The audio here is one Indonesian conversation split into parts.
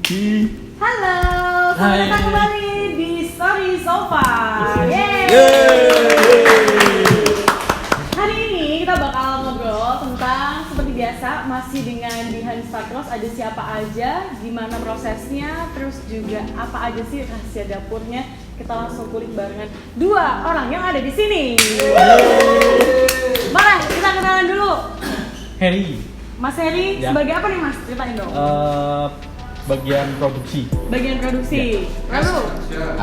Rizky. Halo, selamat Hai. datang kembali di Story Sofa. Yeay. Hari ini kita bakal ngobrol tentang seperti biasa masih dengan Behind Startros, ada siapa aja, gimana prosesnya, terus juga apa aja sih rahasia dapurnya. Kita langsung kulik barengan dua orang yang ada di sini. Boleh kita kenalan dulu. Harry. Mas Heri, Ya. sebagai apa nih Mas? Ceritain dong. Bagian produksi. Bagian produksi. Lalu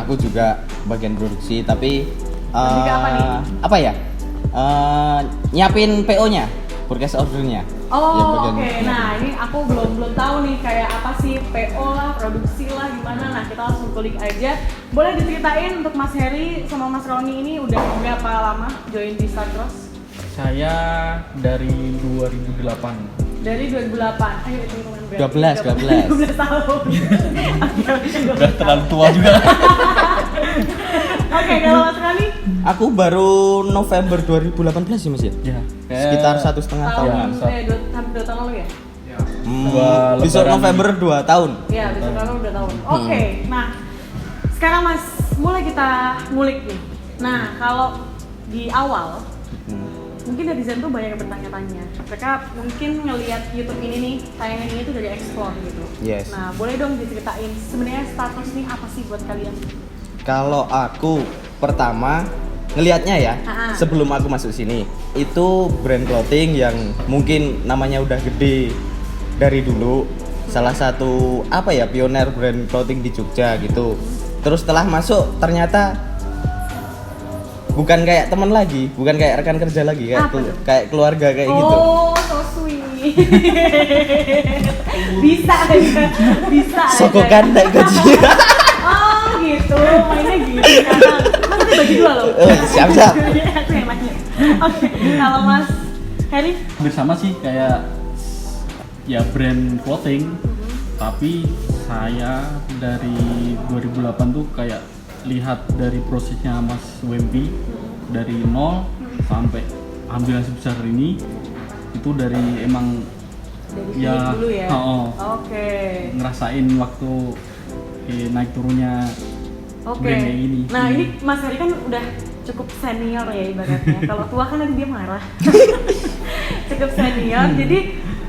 Aku juga bagian produksi, tapi Lebih ke apa nih? apa ya? Nyiapin PO-nya, forecast ordernya. Ya, oh, bagian oke. nyiapin. Nah, ini aku belum tahu nih kayak apa sih PO lah, produksi lah gimana. Nah, kita langsung kulik aja. Boleh diceritain untuk Mas Heri sama Mas Roni ini udah berapa lama join di Startros? Saya dari 2008. Dari 2008. Ayo hitung-hitungan berarti. 12. 12 tahun. Udah terlalu tua juga. Oke, kalau Mas Roni Aku baru November 2018 sih Mas ya. Ya. Sekitar 1,5 tahun. tahun Ya, hampir 2 tahun lalu ya? Dua Besok lebaran. November 2 tahun. Iya, besok lalu udah tahun. Oke, nah sekarang Mas mulai kita ngulik nih. Nah, kalau di awal mungkin netizen tuh banyak yang bertanya-tanya. Mereka mungkin ngelihat YouTube ini nih, tayangan ini tuh dari explore gitu. Yes. Nah, boleh dong diceritain sebenarnya Startros ini apa sih buat kalian? Kalau aku pertama ngelihatnya ya, sebelum aku masuk sini, itu brand clothing yang mungkin namanya udah gede dari dulu. Salah satu apa ya, pioner brand clothing di Jogja gitu. Terus setelah masuk ternyata bukan kayak teman lagi, bukan kayak rekan kerja lagi, kayak Apa tuh? kayak keluarga kayak gitu. Oh, so sweet. Bisa aja, bisa aja. Sokokan naik gaji. Oh gitu, mainnya gitu sekarang. Mas kita bagi dua loh. Siap-siap. Aku yang nanya. Oke, kalau Mas Heri? Hampir sama sih kayak ya brand clothing. Tapi saya dari 2008 tuh kayak lihat dari prosesnya Mas Wempi dari nol sampai ambil sebesar ini, itu dari emang Dari ya, dulu ya. Oke. ngerasain waktu naik turunnya Oke. brand kayak gini. Nah, ini Mas Heri kan udah cukup senior ya ibaratnya. Kalau tua kan nanti dia marah. Cukup senior. Jadi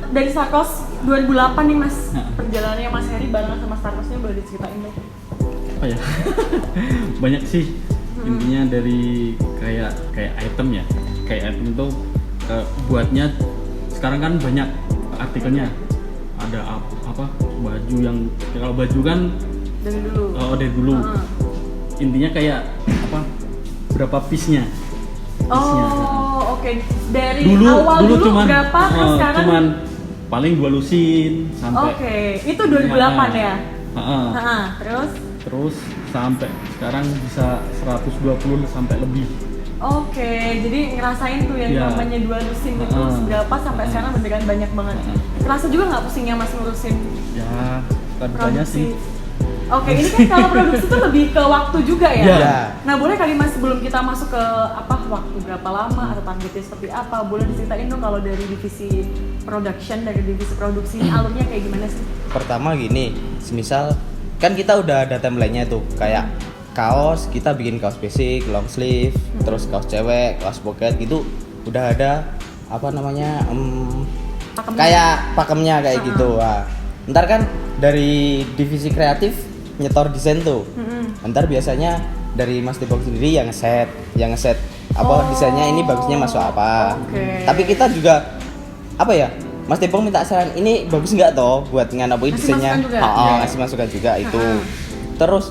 dari Startros 2008 nih Mas, perjalanannya Mas Heri barengan sama Startrosnya boleh diceritain dong. Apa ya? Banyak sih. Intinya dari kayak item ya. Kayak item itu buatnya sekarang kan banyak artikelnya. Ada apa? Baju yang kalau baju kan Dari dulu. dari dulu. Intinya kayak apa? Berapa piece-nya? Oh, oke. Dari Dulu awal dulu cuman berapa terus sekarang? cuman paling 2 lusin sampai Oke, itu 2008 ya. Heeh. Terus Terus sampai sekarang bisa 120 sampai lebih. oke, jadi ngerasain tuh yang Iya. namanya 2 lusin itu seberapa sampai sekarang beneran banyak banget. Kerasa juga nggak pusingnya Mas ngurusin Ya, kadang sih. Oke, ini kan kalau produksi tuh lebih ke waktu juga ya. Iya. Nah, boleh kali Mas sebelum kita masuk ke apa waktu berapa lama atau targetnya seperti apa, boleh diceritain dong kalau dari divisi production, dari divisi produksi ini alurnya kayak gimana sih? Pertama gini, semisal kan kita udah ada template-nya tuh, kayak kaos, kita bikin kaos basic, long sleeve, terus kaos cewek, kaos pocket gitu, udah ada apa namanya, Pakemnya. kayak pakemnya kayak gitu. Nah, ntar kan dari divisi kreatif nyetor desain tuh, ntar biasanya dari Mas Tibok sendiri yang ngeset apa desainnya ini bagusnya masuk apa. Oke. Tapi kita juga apa ya, Mas Tibok minta saran, ini bagus nggak toh buat nganapuin Ngasih desainnya. masukan juga? Oh, Iya. ngasih masukan juga itu. Terus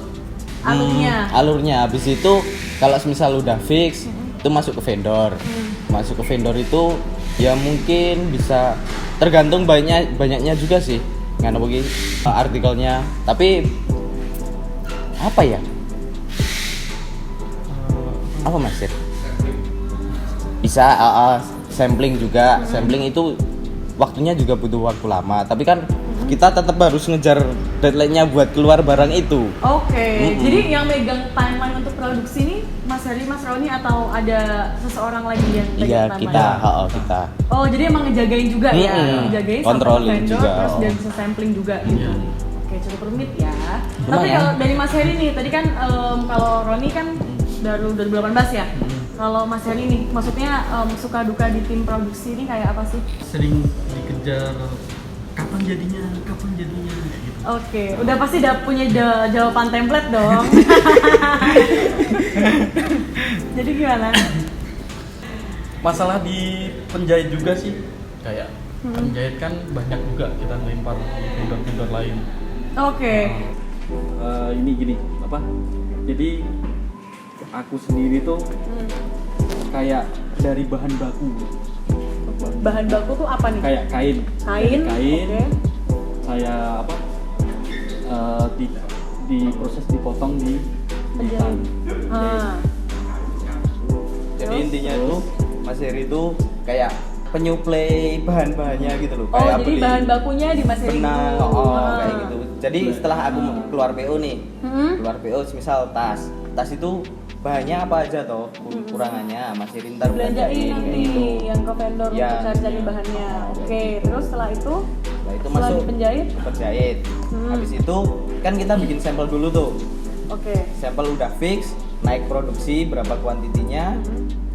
Alurnya. habis itu kalau semisal udah fix itu masuk ke vendor. Masuk ke vendor itu ya mungkin bisa tergantung banyaknya juga sih nganapuin artikelnya. Tapi apa ya? Apa Mas Sir? Bisa sampling juga. Sampling itu waktunya juga butuh waktu lama. Tapi kan kita tetap harus ngejar deadline-nya buat keluar barang itu. Oke, jadi yang megang timeline untuk produksi ini Mas Heri, Mas Roni atau ada seseorang lagi yang Iya, pegang kita, timeline? kita. Oh, jadi emang ngejagain juga ya, ngejagain sama Controlling vendor, juga, terus oh. dan bisa sampling juga gitu. Iya. Oke, cukup rumit ya. Tapi Lumayan. kalau dari Mas Heri nih, tadi kan kalau Roni kan baru 2018 ya. Kalau Mas Heri nih, maksudnya suka duka di tim produksi ini kayak apa sih? Sering dikejar kapan jadinya kayak gitu. Oke, udah pasti udah punya jawaban template dong. Jadi gimana? Masalah di penjahit juga sih, kayak penjahit kan banyak juga kita ngelempar di vendor-vendor lain. Oke. Ini gini apa? Jadi aku sendiri tuh kayak dari bahan baku. Bahan baku tuh apa nih? Kayak kain. Kain. Kain. Oke. Saya apa? Di proses dipotong di Penjahit. Ah. Jadi Terus? intinya tuh Mas Heri itu kayak penyuplai bahan-bahannya gitu loh. Oh, Kayak jadi beli bahan bakunya di Mas Heri benang, dulu. Ah. kayak gitu. Jadi setelah aku keluar PO nih, keluar PO misal tas itu bahannya apa aja toh, kurangannya Mas Heri ntar Belanjain belanjain nanti kayak gitu. yang ke vendor Ya. untuk cari-cari bahannya. Oke, terus setelah itu Setelah itu setelah masuk dipenjahit? ke penjahit. Habis itu kan kita bikin sampel dulu tuh. Oke. Sampel udah fix, naik produksi berapa kuantitinya.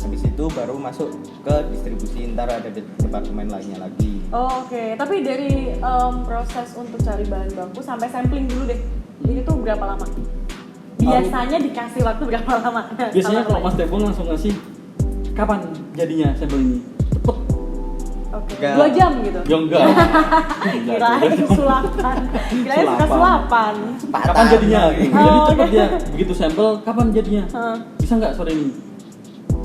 Habis itu baru masuk ke distribusi, ntar ada departemen lainnya lagi. Oh, oke. Tapi dari proses untuk cari bahan baku sampai sampling dulu deh. Ini tuh berapa lama? Biasanya dikasih waktu berapa lama? Biasanya kalau Sama Mas Tebong langsung ngasih kapan jadinya sampel ini? Cepet. Oke. Enggak. 2 jam gitu. Ya enggak. Kirain sulapan. Kirain suka sulapan. Kapan jadinya? Gitu. Oh, Jadi cepet oke. dia. Begitu sampel, kapan jadinya? Heeh. Bisa nggak sore ini?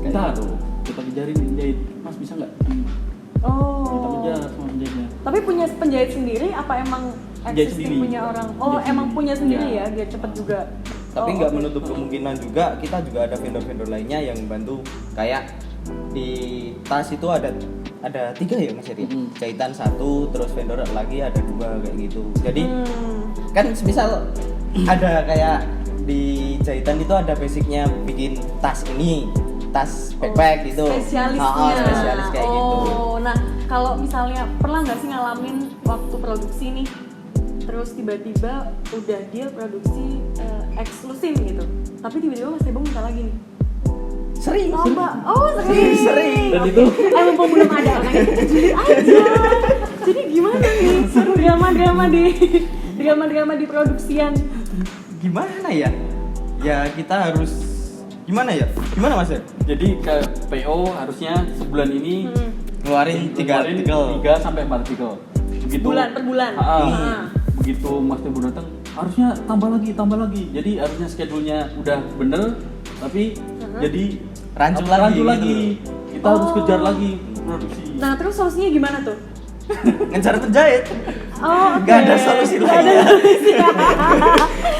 Kita tuh, kita kejarin penjahit. Mas bisa nggak? Kita Oh. kejar sama penjahitnya. Tapi punya penjahit sendiri apa emang Penjahit existing sendiri. punya orang? Oh, Penjahit emang sendiri. punya sendiri Iya. ya, biar cepet juga. Tapi Oh, nggak oke. menutup kemungkinan juga kita juga ada vendor-vendor lainnya yang bantu, kayak di tas itu ada 3 ya Mas Heri. Jahitan 1, terus vendor lagi ada 2 kayak gitu. Jadi kan misal ada kayak di jahitan itu ada basicnya bikin tas ini, tas backpack gitu. Spesialisnya. Spesialis kayak gitu. Oh, nah kalau misalnya pernah nggak sih ngalamin waktu produksi nih, terus tiba-tiba udah deal produksi eksklusif gitu, tapi tiba-tiba Mas Tebong minta lagi nih. Sering. Mbak. Oh, sering. Sering. Dan itu Emang belum ada orangnya, jujur aja. Jadi gimana nih drama-drama di produksian? Gimana ya? Ya kita harus gimana ya? Gimana Mas Heri? jadi ke PO harusnya sebulan ini Ngeluarin 3 artikel. 3 sampai 4 artikel. Begitu Bulan per bulan. Begitu Mas Tebong datang harusnya tambah lagi. Jadi harusnya schedule-nya udah bener tapi jadi Rancu rancu lagi lagi. gitu. Kita harus kejar lagi produksi. Nah, terus solusinya gimana tuh? Ngejar penjahit. Oh, oke. Nggak ada solusi Nggak ada lainnya. solusi.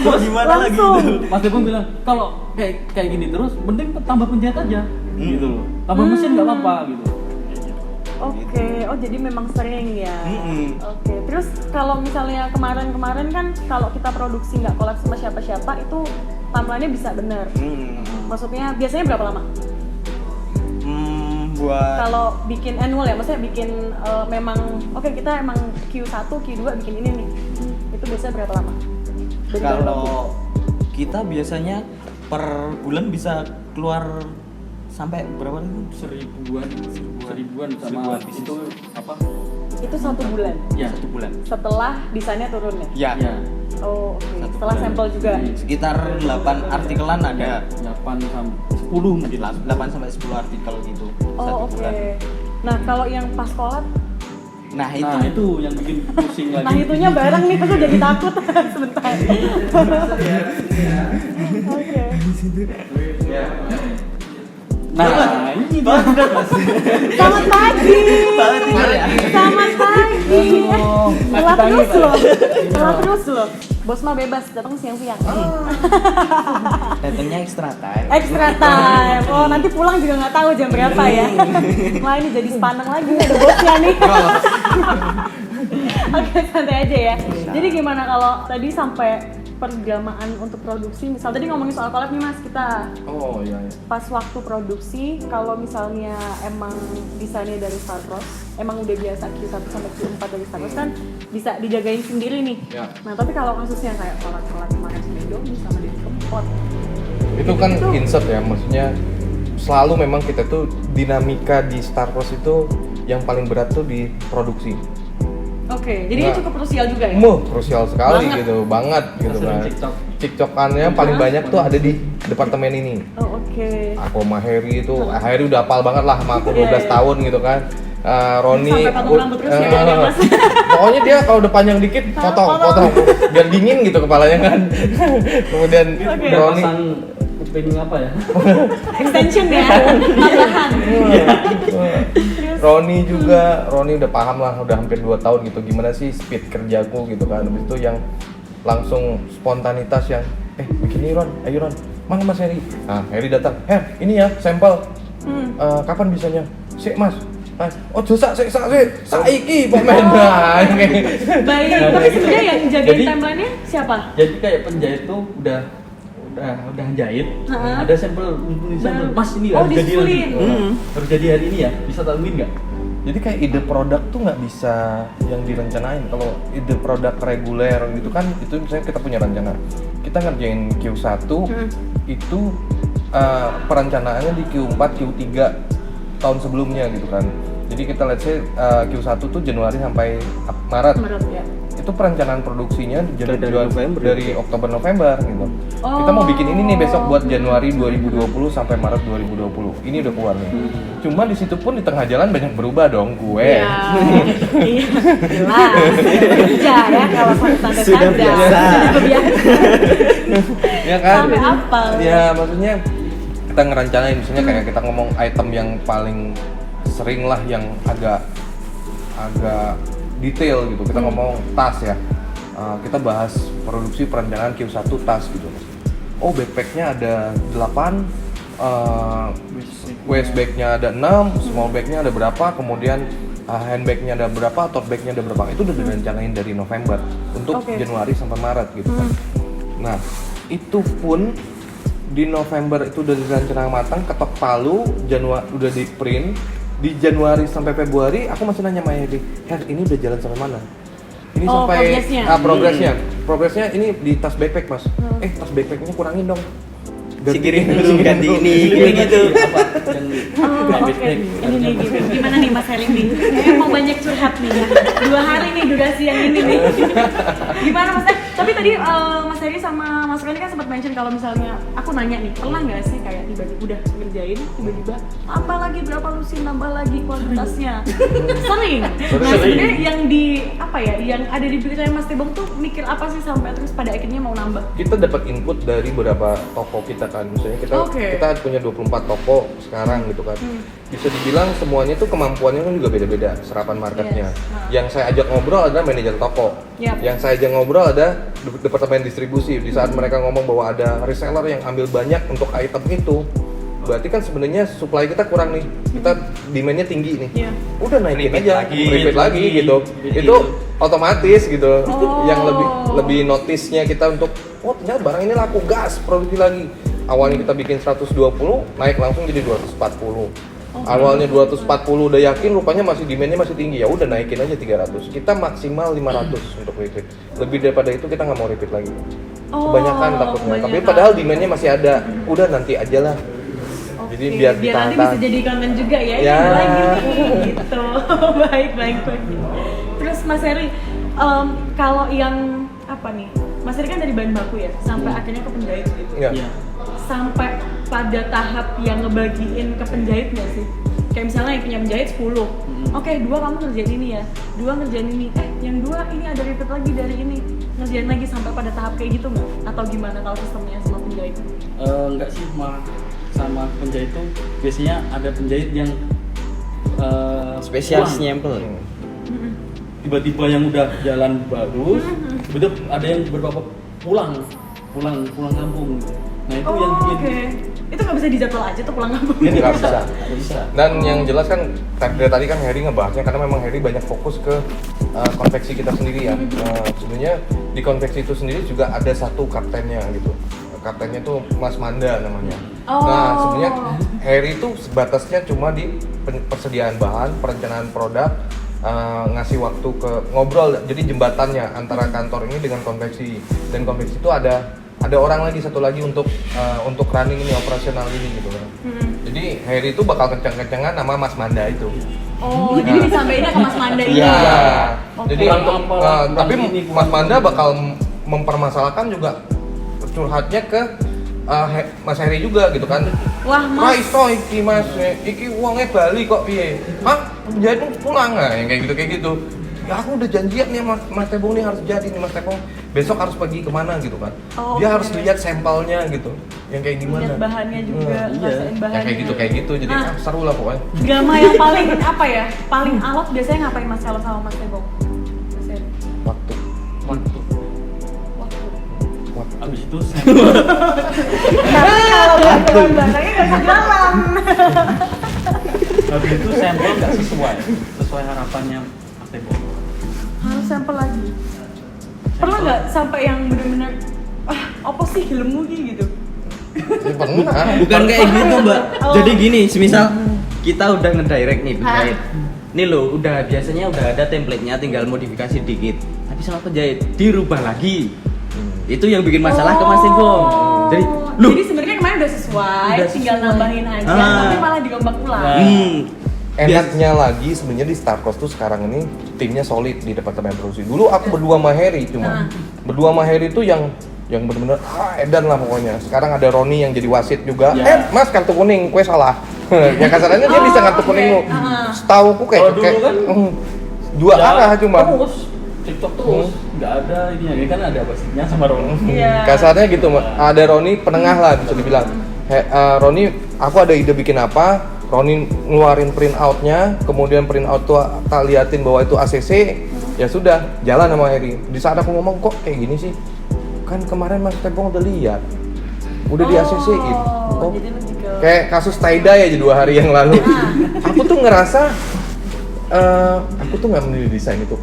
Mau gimana lagi Langsung. itu? Mas Tebong bilang kalau kayak gini terus mending tambah penjahit aja gitu loh. Tambah mesin nggak apa-apa gitu. Oke, oh jadi memang sering ya. Mm-mm. Oke, terus kalau misalnya kemarin kan kalau kita produksi nggak collab sama siapa-siapa itu timeline-nya bisa bener. Maksudnya biasanya berapa lama? Buat Kalau bikin annual ya, maksudnya bikin memang oke kita emang Q1, Q2 bikin ini nih. Itu biasanya berapa lama? Dari bahan baku? kalau kita biasanya per bulan bisa keluar sampai berapa lagi? Seribuan sama itu apa? Itu 1 bulan. Ya, 1 bulan. Setelah desainnya turun ya? Ya, ya. Oh, oke. Satu Setelah bulan. sampel juga. sekitar 8 artikelan ada. 8 sampai 10 mungkin. 8 sampai 10 artikel gitu. Oh, satu oke. bulan. Nah, kalau yang pas collab, Nah, itu. Nah, itu yang bikin pusing lagi. nah itunya bareng nih, aku jadi takut sebentar. Oke. Nah, ini dia. Selamat pagi. Selamat pagi. Telat terus loh. Telat terus loh. Bos mah bebas datang siang-siang. Datangnya extra time. Extra time. Oh, nanti pulang juga nggak tahu jam berapa ya. Wah, ini jadi sepaneng lagi nih, ada bosnya nih. Oke, santai aja ya. Jadi gimana kalau tadi sampai pergamaan untuk produksi? Misal tadi ngomongin soal collab nih Mas, kita Oh iya. pas waktu produksi, kalau misalnya emang desainnya dari Star Cross, emang udah biasa Q1 sampai Q4 dari Star Cross kan bisa dijagain sendiri nih. Ya. Nah tapi kalau kasusnya kayak collab kemarin sama Indomie sama Deddy Kempot, Itu kan insert ya, maksudnya selalu memang kita tuh dinamika di Star Wars itu yang paling berat tuh di produksi. Oke, jadi ini Nah. cukup krusial juga ya? Krusial sekali Banget. gitu, banget gitu Sering kan. cekcok. Cekcokannya paling banyak tuh ada di departemen ini. Oh oke. Aku sama Harry itu, Harry udah hafal banget lah sama aku 12 Iya, iya. tahun gitu kan. Roni Sampai potong rambut terus ya, dia, Mas. pokoknya dia kalau udah panjang dikit potong biar dingin gitu kepalanya kan. Kemudian Oke. Udah Roni pasang kuping apa ya? Extension ya, tambahan. Roni udah paham lah, udah hampir 2 tahun gitu gimana sih speed kerjaku gitu kan. Habis itu yang langsung spontanitas yang bikin ini Ron, ayo Ron, mana Mas Heri? Nah Heri datang, ini ya sampel. Kapan bisanya? Sik Mas. Oh dosa sik saiki pemain. Nah, Baik, tapi sebenarnya yang jagain Jadi- timeline-nya siapa? Jadi kayak penjahit tuh udah jahit, Ha-ha. ada sampel sampel Mas ini Oh, harus jadi nanti. disusulin. Harus jadi hari ini ya, bisa tangguin nggak? Jadi kayak ide produk tuh nggak bisa yang direncanain. Kalau ide produk reguler gitu kan, itu misalnya kita punya rencana. Kita ngerjain Q1 itu perencanaannya di Q4, Q3 tahun sebelumnya gitu kan. Jadi kita let's say Q1 tuh Januari sampai Maret. Menurut ya. Itu perencanaan produksinya Dari November dari Oktober November gitu. Oh. Kita mau bikin ini nih besok buat Januari 2020 sampai Maret 2020. Ini udah keluar nih. Cuma di situ pun di tengah jalan banyak berubah dong gue. Iya, iya, jelas. Kerja ya kalau santai-santai. Sudah biasa. Sudah kebiasa. Ya kan? Sampai apa? Ya maksudnya kita ngerencanain misalnya kayak kita ngomong item yang paling sering lah yang agak detail gitu. Kita ngomong tas ya. Kita bahas produksi perencanaan Q1 tas gitu. Oh backpacknya ada 8, waist bagnya ada 6, small bagnya ada berapa, kemudian handbagnya ada berapa, tote bagnya ada berapa. Itu udah direncanain dari November untuk Oke. Januari sampai Maret gitu kan. Nah itu pun di November itu udah direncanakan matang, ketok palu, Januari udah di print. Di Januari sampai Februari aku masih nanya sama Heri, ini udah jalan sampai mana? Ini Oh, sampai progresnya. progresnya ini di tas backpack Mas. Tas backpacknya kurangin dong. Sigirin dulu, ganti ini, gitu. Apa yang Oh, oke. Ini nih, gimana nih Mas Heri nih? Kayaknya mau banyak curhat nih. 2 hari nih durasi yang ini nih. Gimana Mas? Tapi tadi Mas Heri sama Mas Roni kan sempat mention kalau misalnya aku nanya nih, pernah nggak sih kayak tiba-tiba udah ngerjain, tiba-tiba tambah lagi berapa lusin, nambah lagi kualitasnya? Sering. Nah sebenarnya yang di apa ya, yang ada di pikiran Mas Tebong tuh mikir apa sih sampai terus pada akhirnya mau nambah? Kita dapat input dari beberapa toko kita kan. Misalnya kita punya 24 toko sekarang gitu kan. Bisa dibilang semuanya tuh kemampuannya kan juga beda-beda serapan marketnya. Yes. Yang saya ajak ngobrol adalah manajer toko. Yap. Yang saya ajak ngobrol ada departemen distribusi. Di saat mereka ngomong bahwa ada reseller yang ambil banyak untuk item itu, berarti kan sebenarnya supply kita kurang nih. Kita demand-nya tinggi nih. Iya. Udah naikin Repeat aja, lagi, repeat lagi gitu. gitu. Itu otomatis gitu. Oh. Yang lebih notice-nya kita untuk ternyata barang ini laku, gas, produksi lagi. Awalnya kita bikin 120, naik langsung jadi 240. Awalnya 240 udah yakin, rupanya masih demand-nya masih tinggi. Ya udah naikin aja 300. Kita maksimal 500 untuk repeat. Lebih daripada itu kita nggak mau repeat lagi. Kebanyakan takutnya. Tapi kebanyakan. padahal demand-nya masih ada. Udah nanti aja lah. Jadi Oke, biar nanti ditahan. bisa jadi konten juga ya, Ya. ini lagi nih, gitu. baik. Terus Mas Heri, kalau yang apa nih? Mas Heri kan dari bahan baku ya, sampai akhirnya ke penjahit gitu. Iya. Iya. Sampai pada tahap yang ngebagiin ke penjahit nggak sih? Kayak misalnya yang punya penjahit 10. Oke, 2 kamu ngerjain ini ya. 2 ngerjain ini. Yang 2 ini ada repeat lagi dari ini. Ngerjain lagi sampai pada tahap kayak gitu nggak? Atau gimana kalau sistemnya sama penjahit? Enggak sih, sama penjahit tuh biasanya ada penjahit yang Spesialis pulang. nyempel. Tiba-tiba yang udah jalan bagus, tiba-tiba ada yang beberapa pulang kampung. Nah itu yang bikin oke. itu nggak bisa dijadwal aja tuh pulang kampung. Nggak bisa. Bisa. Dan yang jelas kan dari tadi kan Harry ngebahasnya karena memang Harry banyak fokus ke konveksi kita sendiri ya. Sebenarnya di konveksi itu sendiri juga ada satu kaptennya gitu. Kaptennya tuh Mas Manda namanya. Nah sebenarnya Harry itu sebatasnya cuma di persediaan bahan, perencanaan produk, ngasih waktu ke ngobrol, jadi jembatannya antara kantor ini dengan konveksi, dan konveksi itu ada orang lagi satu lagi untuk running ini operasional ini gitu kan. Jadi Harry itu bakal kencang-kencangan sama Mas Manda itu. Oh, jadi disampaikannya ke Mas Manda ini. Iya. Oke. Jadi tapi Mas Manda bakal mempermasalahkan juga curhatnya ke Mas Harry juga gitu kan. Wah, Mas. Iso iki Mas, iki uangnya bali kok piye? Hah? Jadi pulang yang kayak gitu. Ya aku udah janjian nih Mas Tebong nih harus jadi nih Mas Tebong. Besok harus pergi kemana gitu kan. Dia harus lihat sampelnya gitu. Yang kayak gimana? Lihat bahannya juga, rasain bahannya. Ya kayak gitu. Jadi seru lah pokoknya. Drama yang paling apa ya? Paling alot biasanya ngapain Mas kalau sama Mas Tebong? Mas Harry. Waktu. Waktu. Abis itu sampel. Tapi kalau bantuan bahasanya nggak bisa jalan. Habis itu sampel nggak sesuai harapannya Mas Tebong. Harus sampel lagi. Pernah nggak sampai yang benar-benar apa sih gelemu gitu? Ya, pernah. Bukan kayak gitu mbak. Jadi gini, semisal kita udah ngedirect nih penjahit. Nih lo udah biasanya udah ada template-nya, tinggal modifikasi dikit. Tapi sama penjahit dirubah lagi. Itu yang bikin masalah ke Mas Tebong. Jadi sebenarnya kemarin udah sesuai, tinggal nambahin aja, tapi malah digombak ulang. Enaknya lagi sebenarnya di Star Cross tuh sekarang ini timnya solid di departemen produksi. Dulu aku berdua sama Harry berdua sama Harry tuh yang benar-benar edan lah pokoknya. Sekarang ada Roni yang jadi wasit juga. Mas kartu kuning, kue salah. Ya kasarannya dia bisa kartu kuning lu. Setahu ku kayak kan dua arah cuma. Terus TikTok terus nggak ada ini ya kan ada wasitnya sama Roni. Kasarnya gitu, ada Roni penengah lah bisa dibilang. Roni, aku ada ide bikin apa? Roni ngeluarin print outnya, kemudian print out tuh tak liatin bahwa itu ACC, ya sudah jalan sama Harry. Di saat aku ngomong kok kayak gini sih, kan kemarin Mas Tebong udah lihat, udah di ACC-in. Oh, kayak kasus tie-dye aja 2 hari yang lalu. Aku tuh ngerasa, aku tuh nggak menilai desain itu.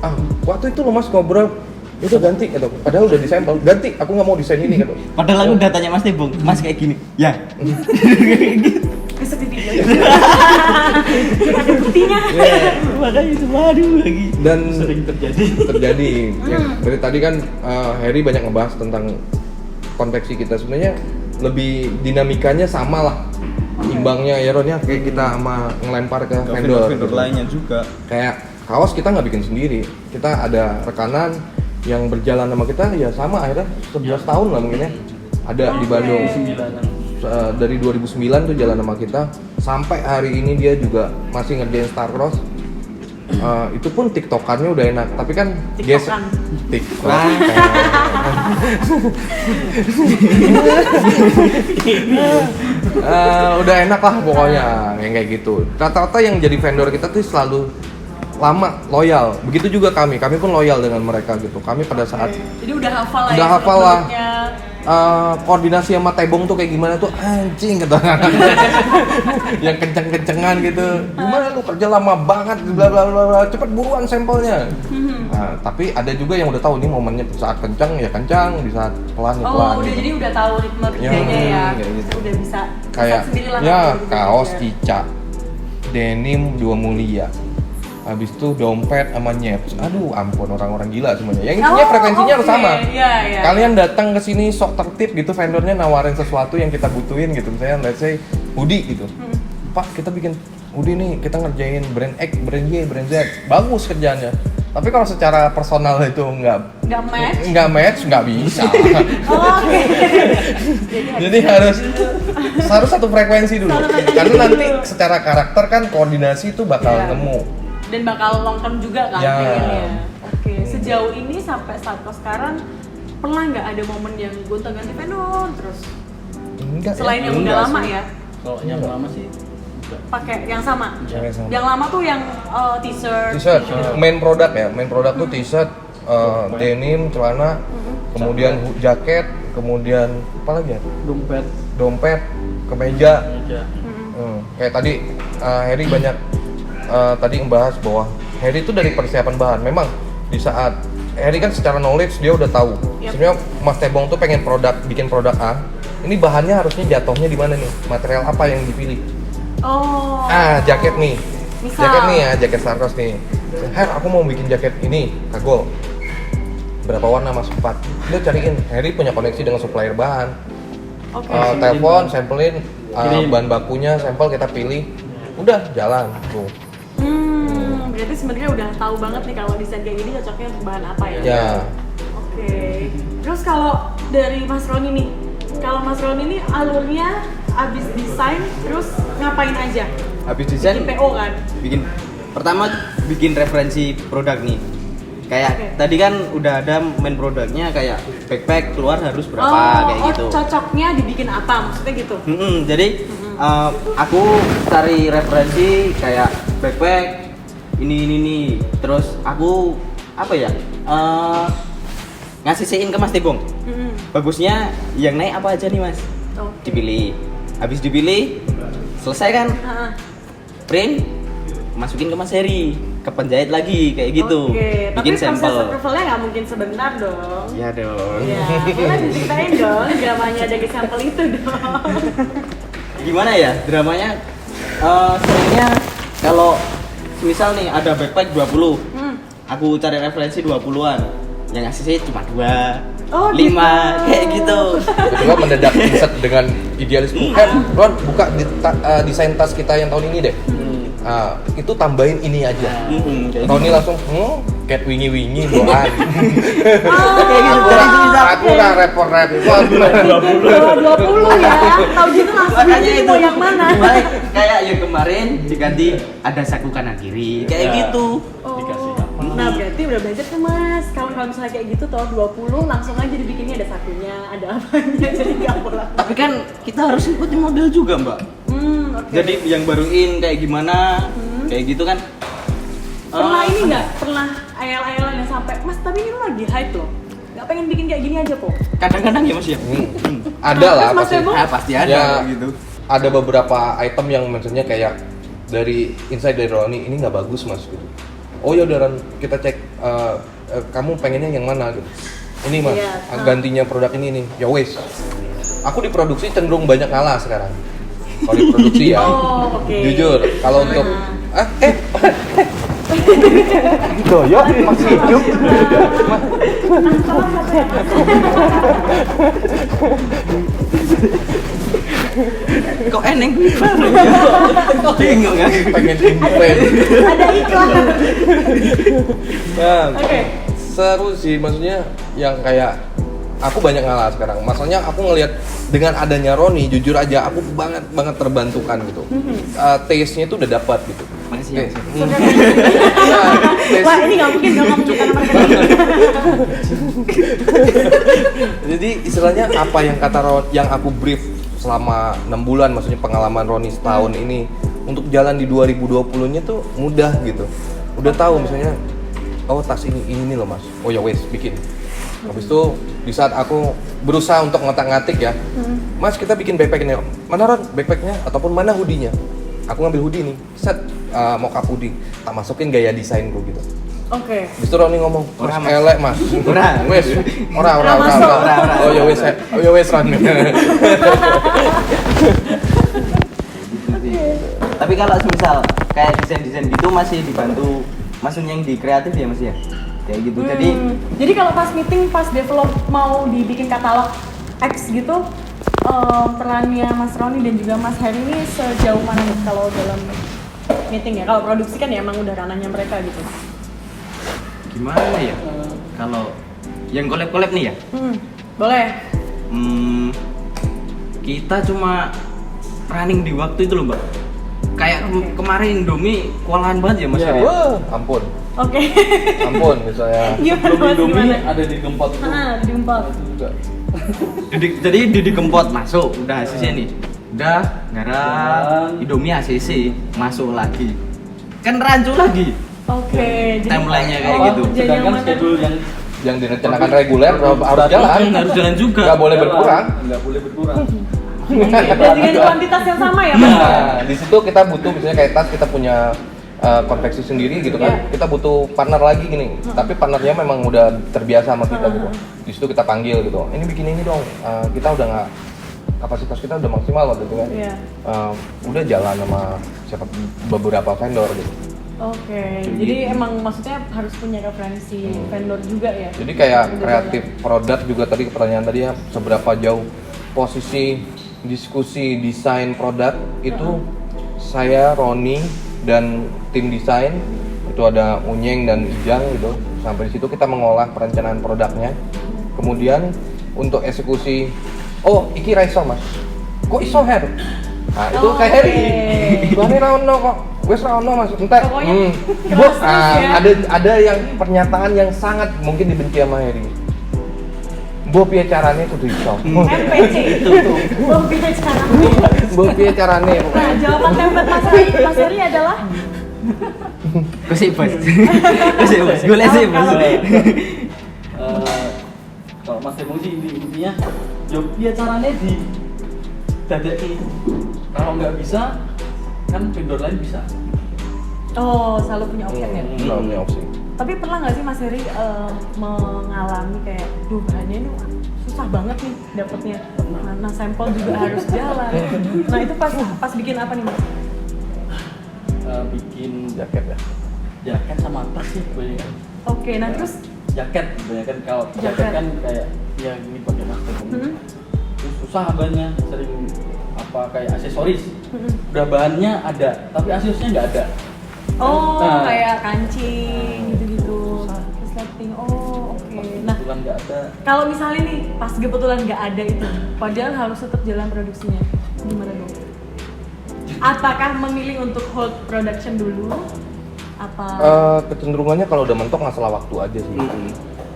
Waktu itu lo Mas ngobrol, itu ganti gitu. Padahal udah disampel, ganti. Aku nggak mau desain ini gitu. Padahal aku udah tanya Mas Tebong, Mas kayak gini, ya. Besok di video ada buktinya. Makanya itu waduh lagi. Dan Sering terjadi. Ya, dari tadi kan Harry banyak ngebahas tentang konveksi kita. Sebenarnya lebih dinamikanya sama lah, imbangnya ya Ron ya, kayak kita sama ngelempar ke vendor gitu. lainnya juga. Kayak kaos kita nggak bikin sendiri, kita ada rekanan yang berjalan sama kita ya sama akhirnya 11 tahun lah mungkin ya, ada di Bandung. 9 Dari 2009 tuh jalan sama kita sampai hari ini dia juga masih ngerjain Star Cross. Itu pun tiktokannya udah enak, tapi kan TikTok. Udah enak lah pokoknya yang kayak gitu. Rata-rata yang jadi vendor kita tuh selalu lama, loyal. Begitu juga kami pun loyal dengan mereka gitu. Kami pada saat Jadi udah hafal lah. Udah hafal lah. Koordinasi sama Tebong tuh kayak gimana tuh anjing kata yang kenceng-kencengan gitu, gimana lu kerja lama banget bla bla bla, cepet buruan sampelnya. Tapi ada juga yang udah tahu nih momennya saat kencang ya kencang, di saat pelan ya pelan. Udah gitu. jadi udah tahu ritme kerjanya ya. Kayak gitu. Udah bisa Kayak sendiri lah. ya kaos Cica, denim Dua Mulia, habis itu dompet sama nyeps. Aduh ampun, orang-orang gila semuanya. Yang intinya frekuensinya harus sama. Iya. Kalian datang ke sini sok tertib gitu, vendornya nawarin sesuatu yang kita butuhin gitu. Misalnya let's say hoodie gitu. Pak, kita bikin hoodie nih, kita ngerjain brand X, brand Y, brand Z. Bagus kerjaannya. Tapi kalau secara personal itu nggak match, nggak bisa. Jadi harus satu frekuensi dulu. Karena nanti secara karakter kan koordinasi itu bakal nemu. Dan bakal long term juga kan Ya. pengennya. Sejauh ini sampai Star Cross sekarang pernah nggak ada momen yang gonta-ganti vendor terus? Enggak. Selain yang udah lama ya, Kalau yang lama sih pakai yang sama. Sama. Yang lama tuh yang t-shirt. Main produk ya, main produk tuh t-shirt, denim, celana, kemudian jaket, kemudian apa lagi ya? dompet Dompet, kemeja. Meja. Kayak tadi Harry banyak tadi membahas bahwa Harry itu dari persiapan bahan. Memang di saat Harry kan secara knowledge dia udah tahu. Sebenarnya Mas Tebong tuh pengen bikin produk A. Ini bahannya harusnya jatuhnya di mana nih? Material apa yang dipilih? Oh. Jaket nih. Misal. Jaket nih ya, jaket Star Wars nih. Her, aku mau bikin jaket ini, kagol. Berapa warna mas? 4. Dia cariin. Harry punya koneksi dengan supplier bahan. Oke. Telepon, sampelin, Kirim. bahan bakunya, sampel kita pilih. Udah jalan tuh. Berarti sebenarnya udah tahu banget nih kalau desain kayak gini cocoknya untuk bahan apa ya? Ya. Oke. Terus kalau dari Mas Roni nih, kalau Mas Roni ini alurnya abis desain terus ngapain aja? Habis desain Bikin PO kan? pertama bikin referensi produk nih. Kayak Oke. tadi kan udah ada main produknya kayak backpack keluar harus berapa kayak gitu. Cocoknya dibikin apa? Maksudnya gitu? Jadi aku cari referensi kayak backpack ini. Terus aku apa ya? Ngasih ke Mas Tebong. Bagusnya yang naik apa aja nih Mas? Oke. Dipilih. Habis dipilih selesai kan? Print masukin ke Mas Heri, ke penjahit lagi kayak gitu. Oke, Bikin tapi proses sampel. approval-nya nggak mungkin sebentar dong. Ya dong. Ya, boleh diceritain dong dramanya dari sampel itu dong. Gimana ya dramanya? Seringnya kalau misal nih ada backpack 20, aku cari referensi 20-an, yang ngasih sih cuma 2, Oh, 5 gitu. kayak gitu. Kedua mendadak riset dengan idealisme. Ron, buka desain tas kita yang tahun ini deh. Itu tambahin ini aja. Kayak Tahun ini langsung, kayak wingi doan. gitu. Aku udah repot-repot. 20 ya, tahu gitu langsung Makanya ini itu mau yang mana? kayak yang kemarin diganti ada saku kanan kiri kayak Ya. gitu. Dikasih apa? Nah berarti udah belajar tuh mas, kalau misalnya kayak gitu tahun 20 langsung aja dibikinnya ada sakunya, ada apanya, jadi nggak boleh. Tapi kan kita harus ikutin model juga mbak. Oke. Jadi yang baruin kayak gimana, kayak gitu kan. Pernah ini nggak? Pernah ayal-ayalan yang sampai, mas tapi ini lu lagi hype loh, nggak pengen bikin kayak gini aja kok? Kadang-kadang ya mas ya. Ada lah Terus Mas pasti. Tebong? Pasti ada Ya, gitu. ada beberapa item yang maksudnya kayak dari inside dari Roni ini nggak bagus mas gitu. Oh ya udah Ron, kita cek kamu pengennya yang mana gitu. Ini mas, Iya. gantinya produk ini nih. Ya wes. Aku diproduksi cenderung banyak ngalah sekarang. Kalau diproduksi ya. Oh, oke. Jujur, kalau untuk Doyo masih hidup. Kok eneng gimana ya? Kok bingung kan? Pengen impen. Ada iklan. Nah, Oke. seru sih maksudnya yang kayak aku banyak ngalah sekarang. Maksudnya aku ngelihat dengan adanya Roni, jujur aja aku banget terbantukan gitu. Taste-nya itu udah dapat gitu. Makasih ya. Nah, Wah ini nggak mungkin dong kamu kita nomor jadi istilahnya apa yang kata yang aku brief selama 6 bulan, maksudnya pengalaman Roni setahun ini untuk jalan di 2020-nya tuh mudah gitu. Udah tahu misalnya, oh tas ini loh mas. Oh ya wes bikin. Habis itu di saat aku berusaha untuk ngotak-ngatik ya, mas kita bikin backpack ini. Mana Ron backpacknya ataupun mana hoodie-nya? Aku ngambil hoodie nih, set mock-up hoodie, tak masukin gaya desainku gitu. Oke. Habis itu Roni ngomong, Ora, mas Mas. elek mas. Ora. Wes, ora. Oh ya wes Ron. Tapi kalau misal kayak desain gitu masih dibantu maksudnya yang di kreatif ya mas ya? Kayak gitu. Jadi kalau pas meeting, pas develop mau dibikin katalog X gitu, perannya Mas Roni dan juga Mas Heri ini sejauh mana nih kalau dalam meeting ya? Kalau produksi kan ya emang udah ranahnya mereka gitu. Gimana ya? Kalau yang collab nih ya? Boleh. Kita cuma running di waktu itu loh mbak. Kayak kemarin Indomie kewalahan banget ya mas. Iya. Wah, ampun. Oke. Ampun misalnya. Gimana Belum Mas? Indomie Gimana? ada di Gempot tuh. Di Umpal. Itu juga. Jadi Didi Kempot masuk, udah ACC nih. Udah garap Indomie ACC masuk lagi. Kan rancu lagi. Oke. Jadi Timeline-nya kayak Apa? gitu. jadi yang Sedangkan mana? schedule Yang direncanakan reguler harus jalan. Harus jalan juga. Nggak boleh berkurang. Nggak boleh berkurang. Dan dengan kuantitas yang sama ya Mas? Nah, di situ kita butuh misalnya kayak tas kita punya konveksi sendiri gitu kan. Iya. Kita butuh partner lagi gini. Tapi partnernya memang udah terbiasa sama kita gitu. Di situ kita panggil gitu. Ini bikin ini dong. Kita udah nggak kapasitas kita udah maksimal waktu itu kan. Iya. Udah jalan sama beberapa vendor gitu. Oke, jadi emang maksudnya harus punya referensi vendor juga ya? Jadi kayak kreatif produk juga tadi pertanyaan tadi ya, seberapa jauh posisi diskusi desain produk itu saya, Roni, dan tim desain itu ada Unyeng dan Ijang gitu. Sampai di situ kita mengolah perencanaan produknya. Kemudian untuk eksekusi, oh iki raiso mas, kok iso her? Nah itu kayak Heri, bani rano kok, wes rano mas, entah. Pokoknya Bu, keras terus ya. ada yang pernyataan yang sangat mungkin dibenci sama Heri. Bu piye carane kudu iso. MPC itu tuh, piye caranya? Bu piye carane. Nah, jawaban template Mas Heri adalah Kusik bos. Kusik bos. Golek sih bos. Kalau Mas Temo sih intinya dia caranya di dadeki. Kalau nggak bisa kan vendor lain bisa. oh selalu punya opsi ya. Nah, ini opsi. Tapi pernah nggak sih Mas Heri mengalami kayak, duh bahannya ini susah banget nih dapetnya. Nah sampel juga harus jalan. Nah itu pas bikin apa nih Mas? Bikin jaket ya. Jaket sama tas sih kebanyakan. Oke, nah terus Jaket kebanyakan, kalau jaket Jaket. kan kayak ya ini pakai Mas Temo. Terus susah banyak, sering apa kayak aksesoris. Udah bahannya ada, tapi aksesorinya nggak ada. oh Nah. kayak kancing gitu-gitu. Resleting. Oh oke. Nah Kebetulan nggak ada. kalau misalnya nih pas kebetulan nggak ada itu, padahal harus tetap jalan produksinya, gimana dong? Apakah memilih untuk hold production dulu? Apa? Kecenderungannya kalau udah mentok masalah waktu aja sih.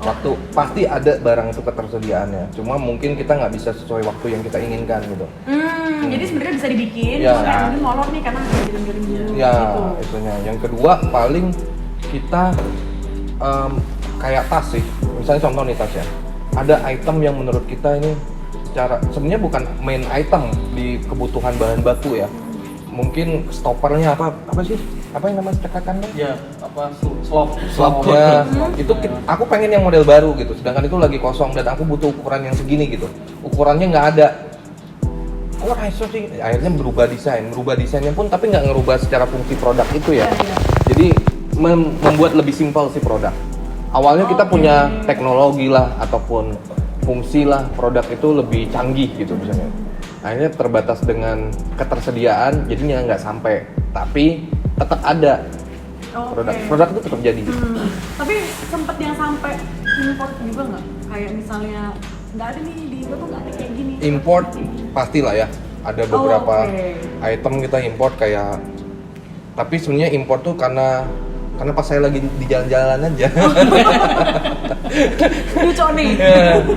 Waktu pasti ada barang itu ketersediaannya. Cuma mungkin kita nggak bisa sesuai waktu yang kita inginkan gitu. Jadi sebenarnya bisa dibikin, Ya. cuma kayak mungkin molor nih karena harus kirim-kirim dulu Ya, gitu. itunya. Yang kedua paling kita kayak tas sih. Misalnya contoh nih tas ya. Ada item yang menurut kita ini sebenarnya bukan main item di kebutuhan bahan baku ya. Mungkin stoppernya apa sih? Apa yang namanya cekakannya? Ya apa slop Slopnya itu aku pengen yang model baru gitu, sedangkan itu lagi kosong dan aku butuh ukuran yang segini gitu. Ukurannya nggak ada. Oh, iso sih. Akhirnya berubah desainnya pun tapi nggak ngerubah secara fungsi produk itu ya. Jadi membuat lebih simpel sih produk. Awalnya kita punya teknologi lah ataupun fungsi lah produk itu lebih canggih gitu misalnya. Akhirnya terbatas dengan ketersediaan, jadinya nggak sampai. Tapi tetap ada produk itu tetap jadi. Tapi sempet yang sampai import juga nggak? Kayak misalnya nggak ada nih di Indo tuh nggak ada kayak gini. Import pastilah ya, ada beberapa oke. item kita import kayak, tapi sebenarnya import tuh karena pas saya lagi di jalan-jalan aja. Lucu nih.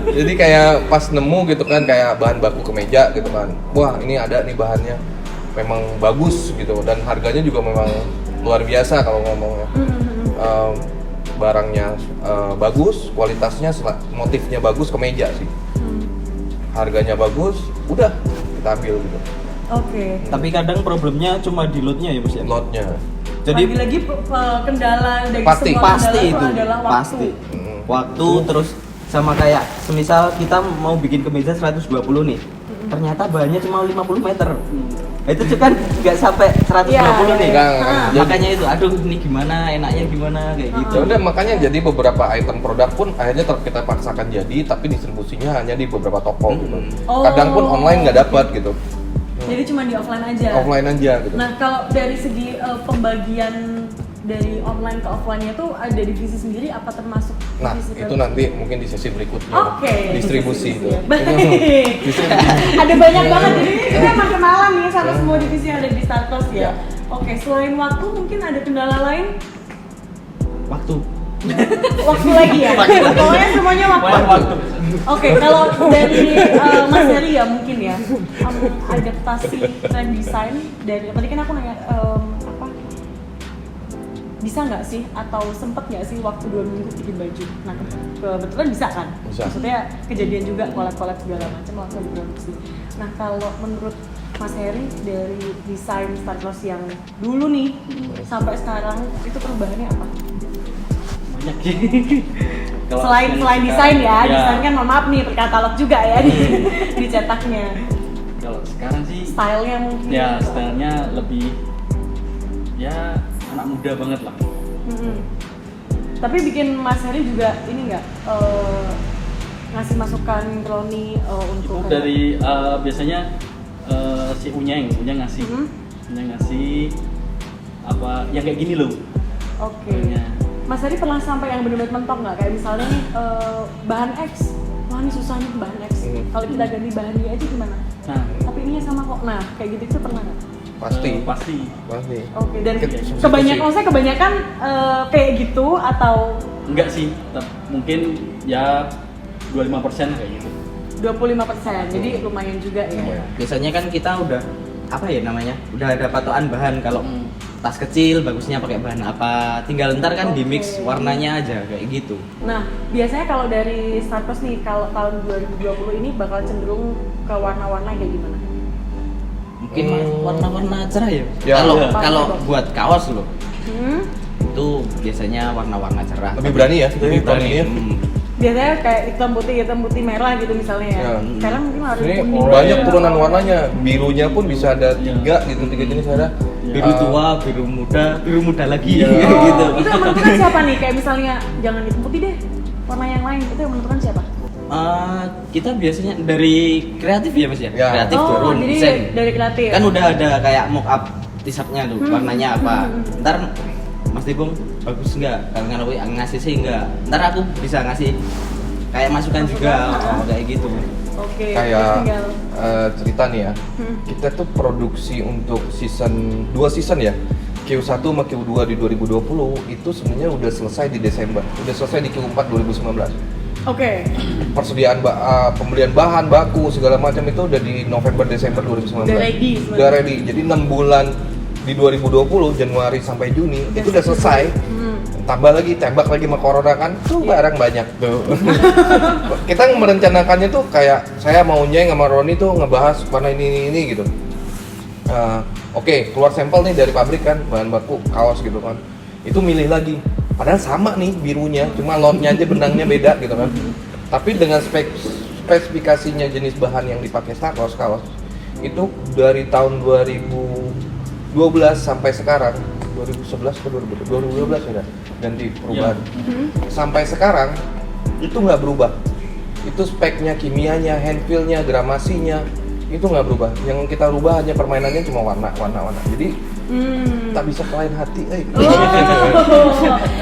Jadi kayak pas nemu gitu kan kayak bahan baku kemeja gitu kan, wah ini ada nih bahannya, memang bagus gitu dan harganya juga memang luar biasa kalau ngomongnya. Barangnya bagus, kualitasnya, motifnya bagus, kemeja sih. Harganya bagus, udah kita ambil gitu. Oke. Tapi kadang problemnya cuma di loadnya ya mas ya. Lotnya. Jadi lagi-lagi kendala dari Pasti. semua pasti kendala itu adalah waktu. pasti waktu terus sama kayak semisal kita mau bikin kemeja 120 nih ternyata bahannya cuma 50 meter itu tuh kan nggak sampai 120 Iya, nih iya. makanya itu aduh ini gimana enaknya gimana kayak gitu. Ya udah makanya jadi beberapa item produk pun akhirnya kita paksakan jadi tapi distribusinya hanya di beberapa toko gitu. Oh. Kadang pun online nggak dapat gitu. Jadi cuma di offline aja. Offline aja gitu. Nah kalau dari segi pembagian dari online ke offline-nya tuh ada divisi sendiri apa termasuk Nah, divisi itu nanti mungkin di sesi berikutnya. Oke. Distribusi itu. Baik. Ada banyak banget jadi kita emang kenalan nih sama semua divisi yang ada di Startos ya. Ya. Oke, selain waktu mungkin ada kendala lain? Waktu Waktu lagi ya. Pokoknya semuanya waktu. Oke, kalau dari Mas Heri ya mungkin ya adaptasi trend design dari tadi kan aku nanya apa bisa nggak sih atau sempet nggak sih waktu 2 minggu bikin baju? Nah kebetulan bisa kan? Bisa. Maksudnya kejadian juga collab segala macam langsung diproduksi. Nah kalau menurut Mas Heri dari desain Starcross yang dulu nih sampai sekarang itu perubahannya apa? Banyak sih. Kalau Selain sekarang- desain ya, ya, desain kan mohon maaf nih berkatalog juga ya dicetaknya. Kalau sekarang sih Stylenya mungkin. ya stylenya lebih ya anak muda banget lah. Mm-mm. Tapi bikin Mas Heri juga ini nggak ngasih masukan ke Roni untuk Itu dari biasanya si Unyeng ngasih, Mhm. Unyeng ngasih apa yang kayak gini loh. Oke. Iya. Mas Heri pernah sampai yang benar-benar mentok nggak? Kayak misalnya nih bahan X, wah ini susah nih bahan X. Kalau kita ganti bahan Y aja gimana? Nah, Tapi ininya sama kok. Nah kayak gitu itu pernah nggak? Pasti. pasti. Oke. Dan Substitusi. kebanyakan kayak gitu atau Enggak sih, mungkin ya 25% kayak gitu. 25%, jadi lumayan juga ya. Biasanya kan kita udah apa ya namanya? Udah ada patokan bahan kalau tas kecil bagusnya pakai bahan apa. Tinggal ntar kan di mix Oke. warnanya aja kayak gitu. Nah, biasanya kalau dari Starcross nih, kalau tahun 2020 ini bakal cenderung ke warna-warna kayak gimana? Mungkin warna-warna cerah ya. Ya. Kalau Ya. kalau buat kaos loh Hmm? itu biasanya warna-warna cerah. Lebih berani ya, Lebih berani. tahun ini ya. Biasanya kayak hitam putih merah gitu misalnya ya. Ya. Sekarang mungkin harus Ini kuning. banyak turunan warnanya, birunya pun bisa ada 3 gitu, 3 jenis ada. Biru tua, biru muda lagi Ya. kayak Oh, gitu. itu yang menentukan siapa nih? Kayak misalnya jangan hitam putih deh, warna yang lain itu yang menentukan siapa? Kita biasanya dari kreatif ya mas ya, Ya. kreatif Oh, turun jadi desain. dari kreatif. Kan udah ada kayak mock up t-shirtnya tuh, warnanya apa. Ntar Mas Dibung bagus nggak? Kalau ngasih sih nggak. Ntar aku bisa ngasih kayak masukan juga, kayak gitu. Oke, Kayak tinggal. cerita nih ya, kita tuh produksi untuk season 2 season ya, Q1 sama Q2 di 2020 itu sebenarnya udah selesai di Desember, udah selesai di Q4 2019. Oke. Persediaan pembelian bahan baku segala macam itu udah di November Desember 2019. Udah ready sebenarnya. Udah ready. Jadi 6 bulan di 2020 Januari sampai Juni itu udah selesai. Tambah lagi tembak lagi sama corona kan, tuh barang banyak tuh. Kita merencanakannya tuh kayak saya maunya sama Roni tuh ngebahas warna ini gitu. Oke, keluar sampel nih dari pabrik kan bahan baku kaos gitu kan. Itu milih lagi. Padahal sama nih birunya, cuma lotnya aja benangnya beda gitu kan. Tapi dengan spesifikasinya jenis bahan yang dipakai Starcross kaos itu dari tahun 2012 sampai sekarang 2011 ke 2012 ya ganti perubahan. Sampai sekarang itu nggak berubah. Itu speknya, kimianya, handfeel-nya, gramasinya itu nggak berubah. Yang kita rubah hanya permainannya cuma warna. Jadi tak bisa kelain hati.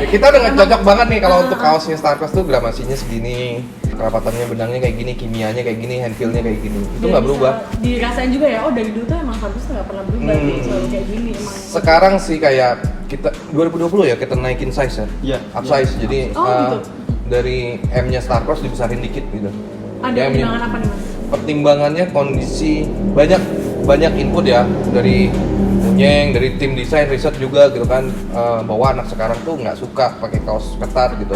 Kita udah nggak cocok banget nih kalau untuk kaosnya Starcross tuh gramasinya segini, kerapatannya benangnya kayak gini, kimianya kayak gini, handfeel-nya kayak gini. Itu Dan nggak bisa berubah. Dirasain juga ya, oh dari dulu tuh emang Starcross tuh nggak pernah berubah, gitu, selalu kayak gini emang. Sekarang sih kayak kita 2020 ya kita naikin size ya. Iya. Up size. Jadi Oh, gitu. dari M-nya Starcross dibesarin dikit gitu. Ada Ya, pertimbangan apa nih mas? Pertimbangannya kondisi banyak input ya dari Unyeng, dari tim desain riset juga gitu kan, bahwa anak sekarang tuh nggak suka pakai kaos ketat gitu.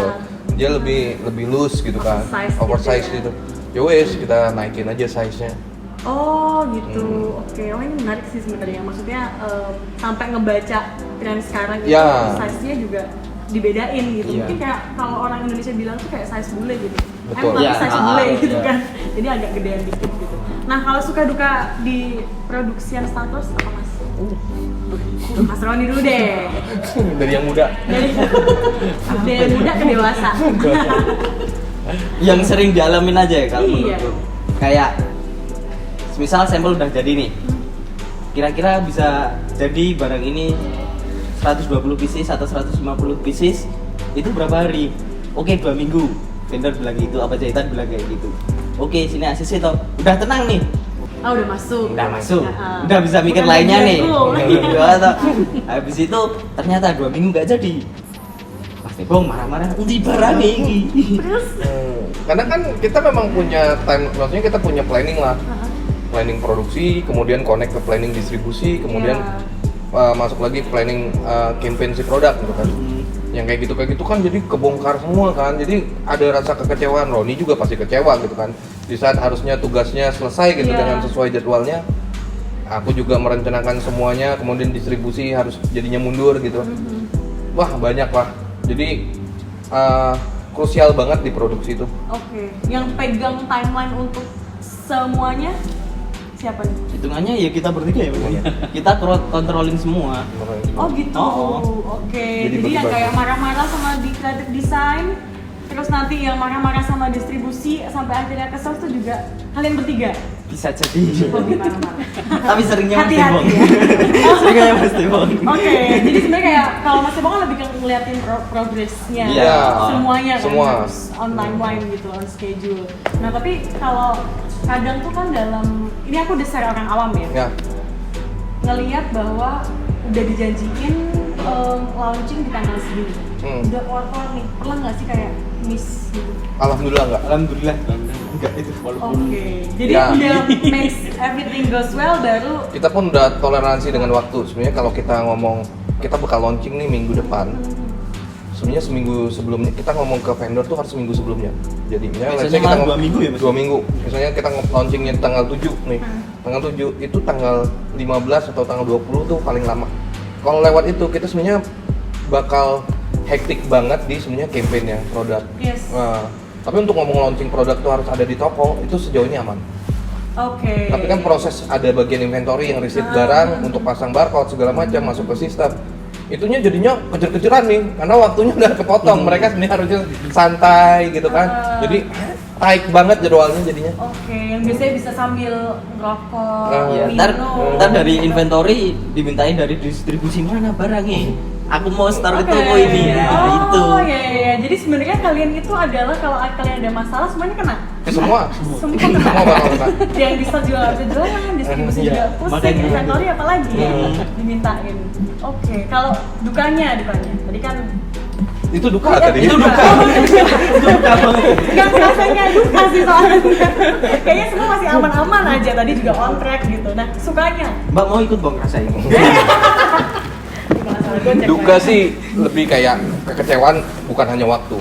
Dia lebih loose gitu kan, Oversize oversize gitu gitu. Yowes kita naikin aja size-nya. Oh gitu, oke. Oh ini menarik sih sebenarnya. Maksudnya sampai ngebaca tren sekarang itu Ya. size-nya juga dibedain gitu. Iya. Mungkin kayak kalau orang Indonesia bilang tuh kayak size bule gitu. Betul. Tapi Ya, size bule gitu iya. kan. Jadi agak gedean dikit gitu. Nah kalau suka duka di produksian Starcross apa mas? Mas Roni dulu deh. Dari yang muda. Dari muda ke dewasa. Yang sering dialamin aja ya kalau Iya. menurutku. Kayak misal sampel udah jadi nih. Kira-kira bisa jadi barang ini 120 pieces atau 150 pieces itu berapa hari? Oke, 2 minggu. Vendor bilang gitu, apa jahitan bilang kayak gitu. Oke, sini ACC toh. Udah tenang nih. Oh udah masuk. Udah masuk. Nah, Udah bisa mikir bukan lainnya lagi nih. aku. Udah toh. Habis itu ternyata 2 minggu nggak jadi. Mas Tebong marah-marah, "Undi barang iki." Terus? Karena kan kita memang punya time, maksudnya kita punya planning lah. Planning produksi, kemudian connect ke planning distribusi, kemudian Iya. masuk lagi planning campaign si produk gitu kan. Yang kayak gitu kan jadi kebongkar semua kan, jadi ada rasa kekecewaan. Roni juga pasti kecewa gitu kan di saat harusnya tugasnya selesai gitu dengan sesuai jadwalnya. Aku juga merencanakan semuanya, kemudian distribusi harus jadinya mundur gitu. Wah banyak lah, jadi krusial banget di produksi itu. Oke, yang pegang timeline untuk semuanya siapa nih? Hitungannya ya kita bertiga ya Bang. Kita controlling semua. Oh gitu. Oke. Jadi yang bagi-bagi. kayak marah-marah sama di creative design, terus nanti yang marah-marah sama distribusi sampai akhirnya ke sales itu juga kalian bertiga. Bisa jadi. Hobi marah-marah. Tapi seringnya Mas Hati-hati Tebong. ya. Seringnya Mas Tebong. Oke, jadi sebenarnya kayak kalau Mas Tebong kan lebih ke ngeliatin progresnya, Iya. semuanya kan Semua. harus on timeline gitu, on schedule. Nah tapi kalau kadang tuh kan dalam, ini aku udah secara orang awam ya, Ya, ngelihat bahwa udah dijanjiin launching di tanggal segini, udah keluar nih, pernah nggak sih kayak miss gitu? alhamdulillah enggak. Alhamdulillah. Enggak itu. Oke, jadi Ya. udah makes everything goes well baru. Kita pun udah toleransi dengan waktu. Sebenarnya kalau kita ngomong kita bakal launching nih minggu depan, sebenarnya seminggu sebelumnya kita ngomong ke vendor tuh harus seminggu sebelumnya. Jadi misalnya let's say Biasanya kita malah 2 minggu ya, Mas? 2 minggu. Misalnya kita launchingnya tanggal 7 nih. Tanggal 7 itu tanggal 15 atau tanggal 20 tuh paling lama. Kalau lewat itu kita sebenarnya bakal hektik banget di sebenarnya campaign-nya produk. Yes. Nah, tapi untuk ngomong launching produk tuh harus ada di toko, itu sejauh ini aman. Oke. Tapi kan proses ada bagian inventory yang receipt barang untuk pasang barcode segala macam masuk ke sistem. Itunya jadinya kejar-kejaran nih karena waktunya udah kepotong. Mereka sebenarnya harusnya santai gitu kan. Jadi tight banget jadwalnya jadinya. Oke, yang biasanya bisa sambil ngerokok, Iya, minum. ntar dari inventory dimintain dari distribusi mana barangnya. Aku mau start ke Oke. toko ini ya, itu. Oh iya. Jadi sebenarnya kalian itu adalah kalau kalian ada masalah semuanya kena. Semua Semua kena. bakal kena. Yang di store juga nggak bisa jualan, distribusi Iya, juga pusing, makanya. inventory apalagi ya dimintain. Oke, kalau dukanya. Tadi kan Itu duka Iya, tadi. Itu duka. Itu duka banget. nggak rasanya duka sih soalnya. Kayaknya semua masih aman-aman aja. Tadi juga on track gitu. Nah, sukanya? Mbak mau ikut Bang rasain. Duka sih lebih kayak kekecewaan bukan hanya waktu.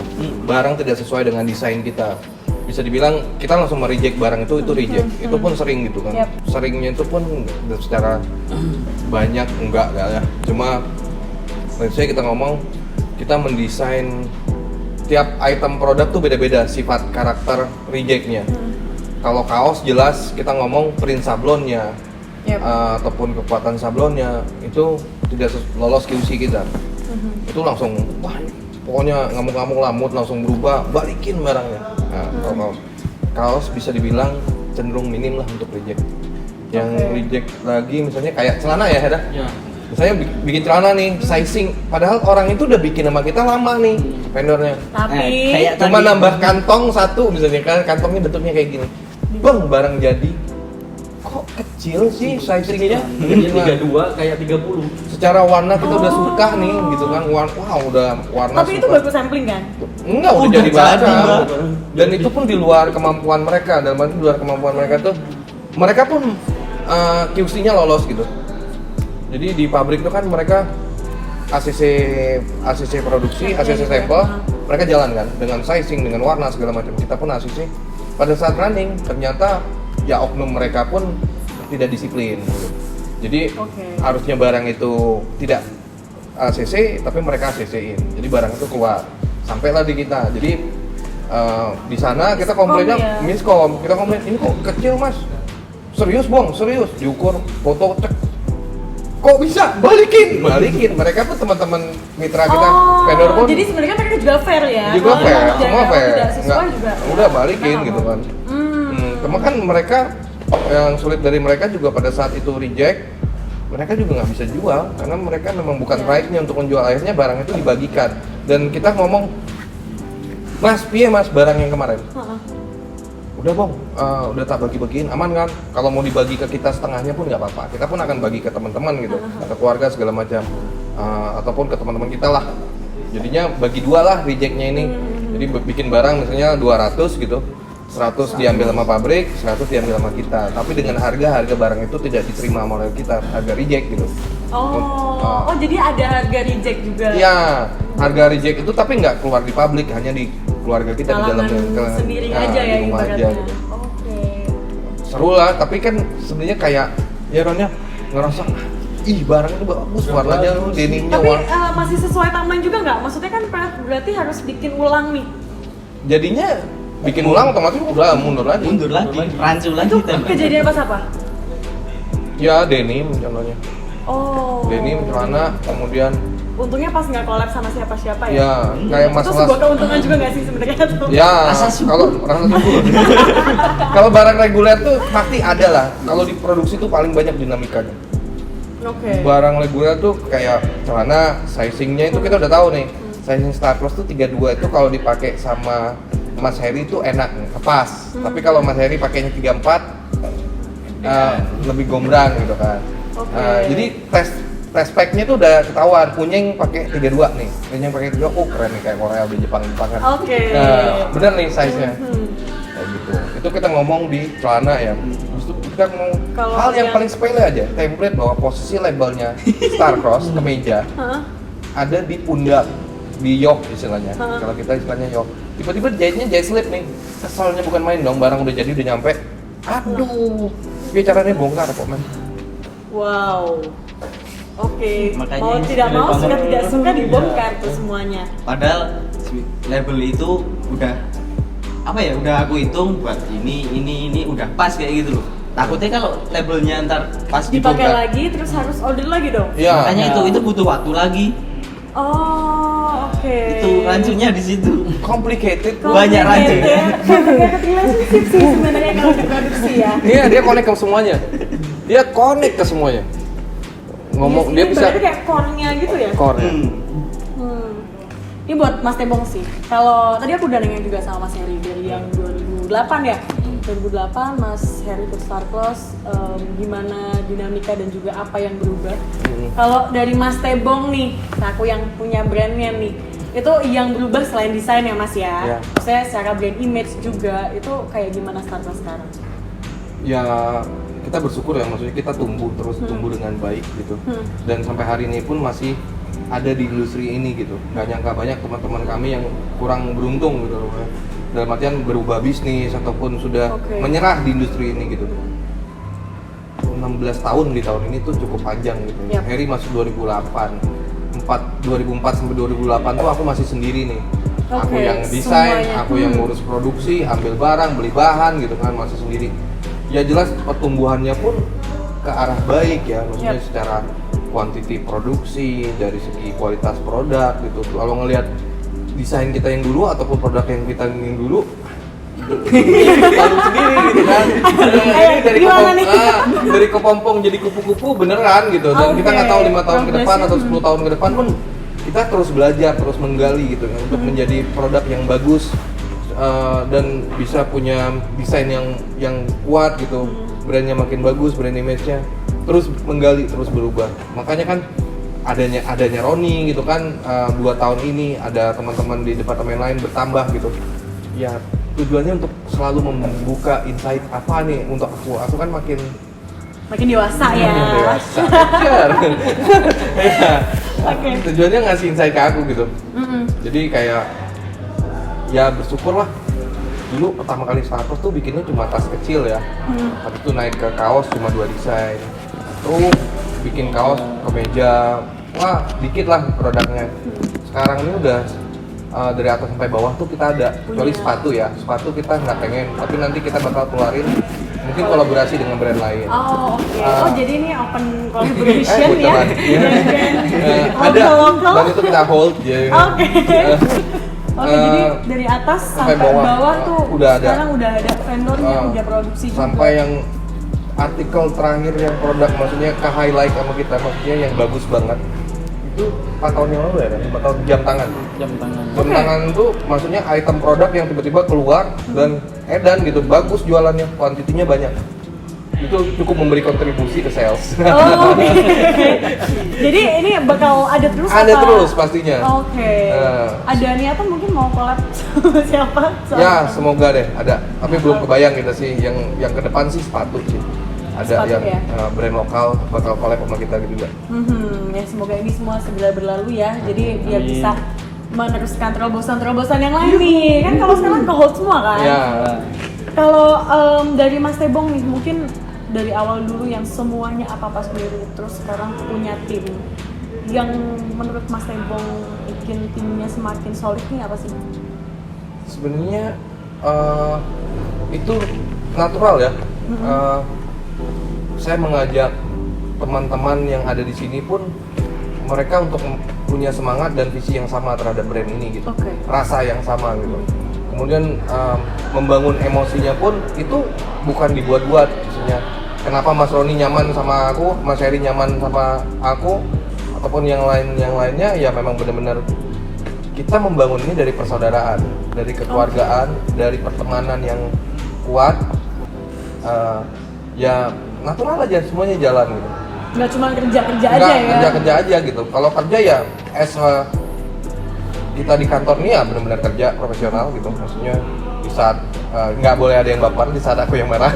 Barang tidak sesuai dengan desain kita. Bisa dibilang kita langsung mereject barang itu reject. Itu pun sering gitu kan. Yap. Seringnya itu pun secara banyak enggak ya. Cuma let's say kita ngomong kita mendesain tiap item produk tuh beda-beda sifat karakter rejectnya. Kalau kaos jelas kita ngomong print sablonnya Yap. ataupun kekuatan sablonnya itu tidak lolos QC kita. Itu langsung wah pokoknya ngamuk-ngamuk lamut langsung berubah, balikin barangnya. Nah, kalau kaos bisa dibilang cenderung minim lah untuk reject. Yang reject lagi misalnya kayak celana ya Heda. Ya. Misalnya bikin celana nih, sizing, padahal orang itu udah bikin sama kita lama nih vendornya. Tapi kayak Cuma tadi. nambah kantong satu misalnya kan kantongnya bentuknya kayak gini. Bang, barang jadi. Kok kecil sih sizingnya? Jadi 32 kayak 30. Secara warna kita udah suka nih gitu kan. Wah, udah warna tapi itu suka. bagus sampling kan? Enggak, udah Udah jadi jadi, barang. Mbak. Dan itu pun di luar kemampuan mereka. Dalam arti di luar kemampuan mereka tuh mereka pun QC-nya lolos gitu. Jadi di pabrik itu kan mereka ACC produksi, ACC sampel, mereka jalan kan dengan sizing, dengan warna segala macam. Kita pun ACC. Pada saat running ternyata ya oknum mereka pun tidak disiplin. Gitu. Jadi harusnya barang itu tidak ACC tapi mereka ACC-in. Jadi barang itu keluar. Sampailah di kita. Jadi di sana kita komplainnya ya. miskom. Kita komplain ini kok kecil mas. Serius bang, serius. Diukur foto cek. Kok bisa? Balikin. Mereka tuh teman-teman mitra kita, vendor pun Jadi sebenarnya mereka juga fair ya. juga Kalau fair, memang semua jaga fair. Tidak sesuai Nggak, juga. udah balikin gitu kan. Cuma kan mereka yang sulit dari mereka juga pada saat itu reject, mereka juga nggak bisa jual karena mereka memang bukan right-nya untuk menjual. Akhirnya barang itu dibagikan dan kita ngomong, mas, piye mas barang yang kemarin? Udah bang, udah tak bagi-bagiin, aman kan? Kalau mau dibagi ke kita setengahnya pun nggak apa-apa. Kita pun akan bagi ke teman-teman gitu, ke keluarga segala macam, ataupun ke teman-teman kita lah. Jadinya bagi dua lah rejectnya ini. Jadi bikin barang misalnya 200 gitu, 100 diambil sama pabrik, 100 diambil sama kita. Tapi dengan harga barang itu tidak diterima oleh kita, harga reject gitu. Oh, jadi ada harga reject juga. Iya, harga reject itu tapi nggak keluar di publik, hanya di keluarga kita di dalam sendiri aja ya di rumah aja. ibaratnya. Gitu. Oke. Seru lah, tapi kan sebenarnya kayak ya Ronnya ngerasa ih barang itu bagus, warnanya denimnya Tapi warna. masih sesuai timeline juga nggak? Maksudnya kan berarti harus bikin ulang nih. Jadinya bikin ulang otomatis udah mundur lagi. rancu lagi Itu kita. kejadian pas apa? Ya denim contohnya. Oh. Denim, celana, kemudian Untungnya pas nggak collab sama siapa-siapa ya? ya kayak Itu masalah sebuah keuntungan juga nggak sih sebenarnya tuh? ya kalau rasa syukur. Kalau barang reguler tuh pasti ada lah. Kalau diproduksi tuh paling banyak dinamikanya. Oke. Barang reguler tuh kayak celana sizingnya itu kita udah tahu nih. Sizing Star Cross tuh 32 itu kalau dipakai sama Mas Heri itu enak nih, pas. Tapi kalau Mas Heri pakainya 34 lebih gombrang gitu kan. Oke. Jadi tes speknya tuh udah ketahuan. Punyeng pakai 32 nih. Punyeng pakai 32, oh keren nih kayak Korea di Jepang-Jepangan. Oke. Bener nih size-nya. Kayak gitu. Itu kita ngomong di celana ya. Terus itu kita ngomong Kalau hal yang yang- paling sepele aja, template bahwa posisi labelnya Star Cross kemeja Hah? ada di pundak, di yoke istilahnya. Hah? Kalau kita istilahnya yoke. Tiba-tiba jahitnya jahit slip nih. Kesalnya bukan main dong, barang udah jadi udah nyampe. Aduh, dia caranya bongkar kok men. Wow. Oke. Makanya Mau ini tidak mau, sudah suka banget. tidak suka dibongkar tuh semuanya. Padahal label itu udah apa ya? Udah aku hitung buat ini udah pas kayak gitu loh. Takutnya kalau labelnya ntar pas Dipakai dibongkar. lagi terus harus order lagi dong. Iya. Makanya itu butuh waktu lagi. Oh, oke. Itu rancunya di situ. Complicated. Banyak rancu. Complicated relationship sih sebenarnya kalau diproduksi ya. Iya, dia connect ke semuanya. Dia connect ke semuanya. Ngomong Ini dia bisa berarti kayak core-nya gitu ya. core. Hmm. Ini buat Mas Tebong sih. Kalau tadi aku udah nanya juga sama Mas Heri dari yang 2008 ya. 2008 Mas Heri ke Star Cross, gimana dinamika dan juga apa yang berubah. Kalau dari Mas Tebong nih, aku yang punya brandnya nih, itu yang berubah selain desain ya Mas ya. Iya. Maksudnya secara brand image juga, itu kayak gimana Star Cross sekarang? Ya kita bersyukur ya, maksudnya kita tumbuh terus tumbuh dengan baik gitu. Dan sampai hari ini pun masih ada di industri ini gitu. Gak nyangka banyak teman-teman kami yang kurang beruntung gitu loh. Dalam artian berubah bisnis ataupun sudah Oke. menyerah di industri ini gitu. 16 tahun di tahun ini tuh cukup panjang gitu. Yap. Heri masuk 2008. 2004 sampai 2008 tuh aku masih sendiri nih. Aku Oke, yang desain, semuanya. aku yang ngurus produksi, ambil barang, beli bahan gitu kan, masih sendiri. Ya jelas pertumbuhannya pun ke arah baik ya, maksudnya Yap. secara quantity produksi, dari segi kualitas produk gitu. Kalau ngelihat desain kita yang dulu ataupun produk yang kita yang dulu tahu sendiri gitu kan. Ini dari gimana nih? dari kepompong jadi kupu-kupu beneran gitu. Dan kita nggak tahu 5 tahun ke depan atau 10 tahun ke depan pun kita terus belajar, terus menggali gitu kan untuk menjadi produk yang bagus dan bisa punya desain yang kuat gitu. Brandnya makin bagus, brand image-nya terus menggali, terus berubah. Makanya kan adanya Roni gitu kan 2 tahun ini ada teman-teman di departemen lain bertambah gitu. Ya tujuannya untuk selalu membuka insight apa nih untuk aku kan makin Dewasa ya. dewasa. Benar. Ya. Oke. Tujuannya ngasih insight ke aku gitu. Mm-mm. Jadi kayak ya bersyukur lah. Dulu pertama kali Star Cross tuh bikinnya cuma tas kecil ya. Habis itu naik ke kaos cuma 2 desain. Terus bikin kaos kemeja. Wah, dikit lah produknya. Sekarang ini udah dari atas sampai bawah tuh kita ada. Kecuali sepatu ya. Sepatu kita nggak pengen, tapi nanti kita bakal keluarin mungkin kolaborasi dengan brand lain. Oh, oke. Oh, jadi ini open collaboration ya. bocoran. Iya. Ada Lokal-lokal. dan itu kita hold ya. Oke. Oke, jadi dari atas sampai bawah tuh udah ada. sekarang udah ada vendornya, udah produksi juga. Sampai yang artikel terakhir yang produk maksudnya ke highlight sama kita, maksudnya yang bagus banget itu 4 tahun yang lalu ya, 4 tahun jam tangan. Jam tangan. Jam tangan tuh maksudnya item produk yang tiba-tiba keluar dan edan gitu, bagus jualannya, kuantitinya banyak. itu cukup memberi kontribusi ke sales. Oh, oke. Jadi ini bakal ada terus Ada apa? terus pastinya. Oke. Ada niatan mungkin mau collab sama siapa? Ya semoga deh ada, tapi belum kebayang kita sih. Yang ke depan sih sepatu sih. Ada Sepatu yang ya? brand lokal bakal collab sama kita juga. Ya semoga ini semua segera berlalu ya. Jadi biar Amin. bisa meneruskan terobosan-terobosan yang lain nih. Kan kalau sekarang ke hold semua kan. Ya. Kalau dari Mas Tebong nih, mungkin dari awal dulu yang semuanya apa-apa sendiri, terus sekarang punya tim. Yang menurut Mas Tebong bikin timnya semakin solid nih apa sih? Sebenarnya itu natural ya. Saya mengajak teman-teman yang ada di sini pun mereka untuk punya semangat dan visi yang sama terhadap brand ini gitu. Oke. Rasa yang sama gitu. Kemudian membangun emosinya pun itu bukan dibuat-buat, maksudnya kenapa Mas Roni nyaman sama aku, Mas Heri nyaman sama aku, ataupun yang lainnya ya memang benar-benar kita membangun ini dari persaudaraan, dari kekeluargaan, dari pertemanan yang kuat. Ya natural aja semuanya jalan gitu. Nggak cuma kerja-kerja Nggak, aja ya? kerja aja gitu. Kalau kerja ya kita di kantor nih ya benar-benar kerja profesional gitu, maksudnya di saat nggak boleh ada yang baper di saat aku yang marah.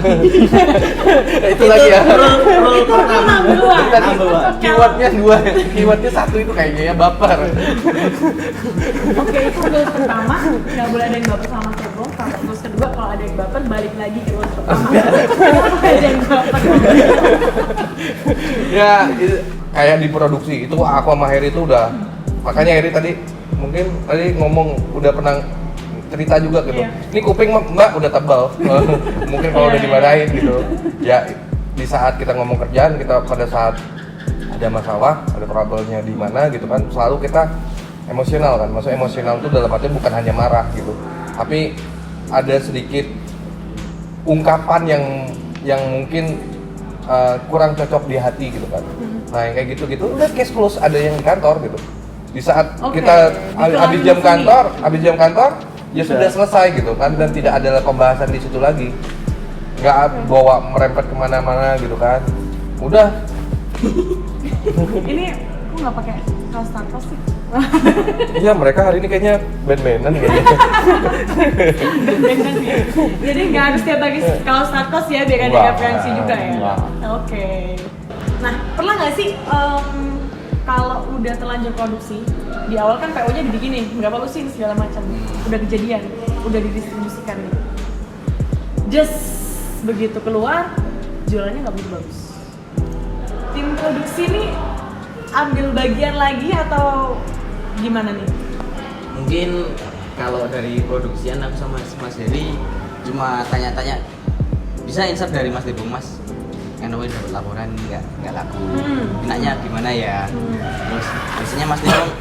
Itu lagi ya. Rule pertama. Tadi keywordnya satu itu kayaknya ya baper. Oke, itu rules pertama, nggak boleh ada yang baper sama Mas Tebong. Terus kedua, kalau ada yang baper, balik lagi ke rules pertama. Kenapa ada yang baper? Ya kayak di produksi itu aku sama Heri itu udah, makanya Heri tadi mungkin ngomong udah pernah cerita juga gitu. Iya. Ini kuping Mbak udah tebal. Mungkin kalau udah dimarahin gitu. Ya di saat kita ngomong kerjaan, kita pada saat ada masalah, ada trouble-nya di mana gitu kan, selalu kita emosional kan. Maksud emosional itu dalam arti bukan hanya marah gitu. Tapi ada sedikit ungkapan yang mungkin kurang cocok di hati gitu kan. Nah yang kayak gitu-gitu udah case close, ada yang di kantor gitu. Di saat Oke, kita dikelar habis di jam sini. kantor ya sudah selesai gitu kan, dan tidak ada pembahasan di situ lagi, nggak bawa merempet kemana-mana gitu kan, udah. Ini aku nggak pakai kaos tanpa sih. Iya mereka hari ini kayaknya band-bandan kayaknya. Bener ya. Jadi nggak harus tiap pagi kaos narkos ya, biar ada Wah, referensi juga ya. wah. Oke. Nah, pernah nggak sih kalau udah terlanjur produksi, di awal kan PO-nya dibikinin, berapa lusin segala macam, udah kejadian, udah didistribusikan nih. Just begitu keluar, jualannya nggak begitu bagus. Tim produksi nih ambil bagian lagi atau gimana nih? Mungkin kalau dari produksian aku sama Mas Heri cuma tanya-tanya, bisa insert dari Mas Tebong, Mas anyway dapat laporan nggak laku, enaknya gimana ya. Terus biasanya Mas Tebong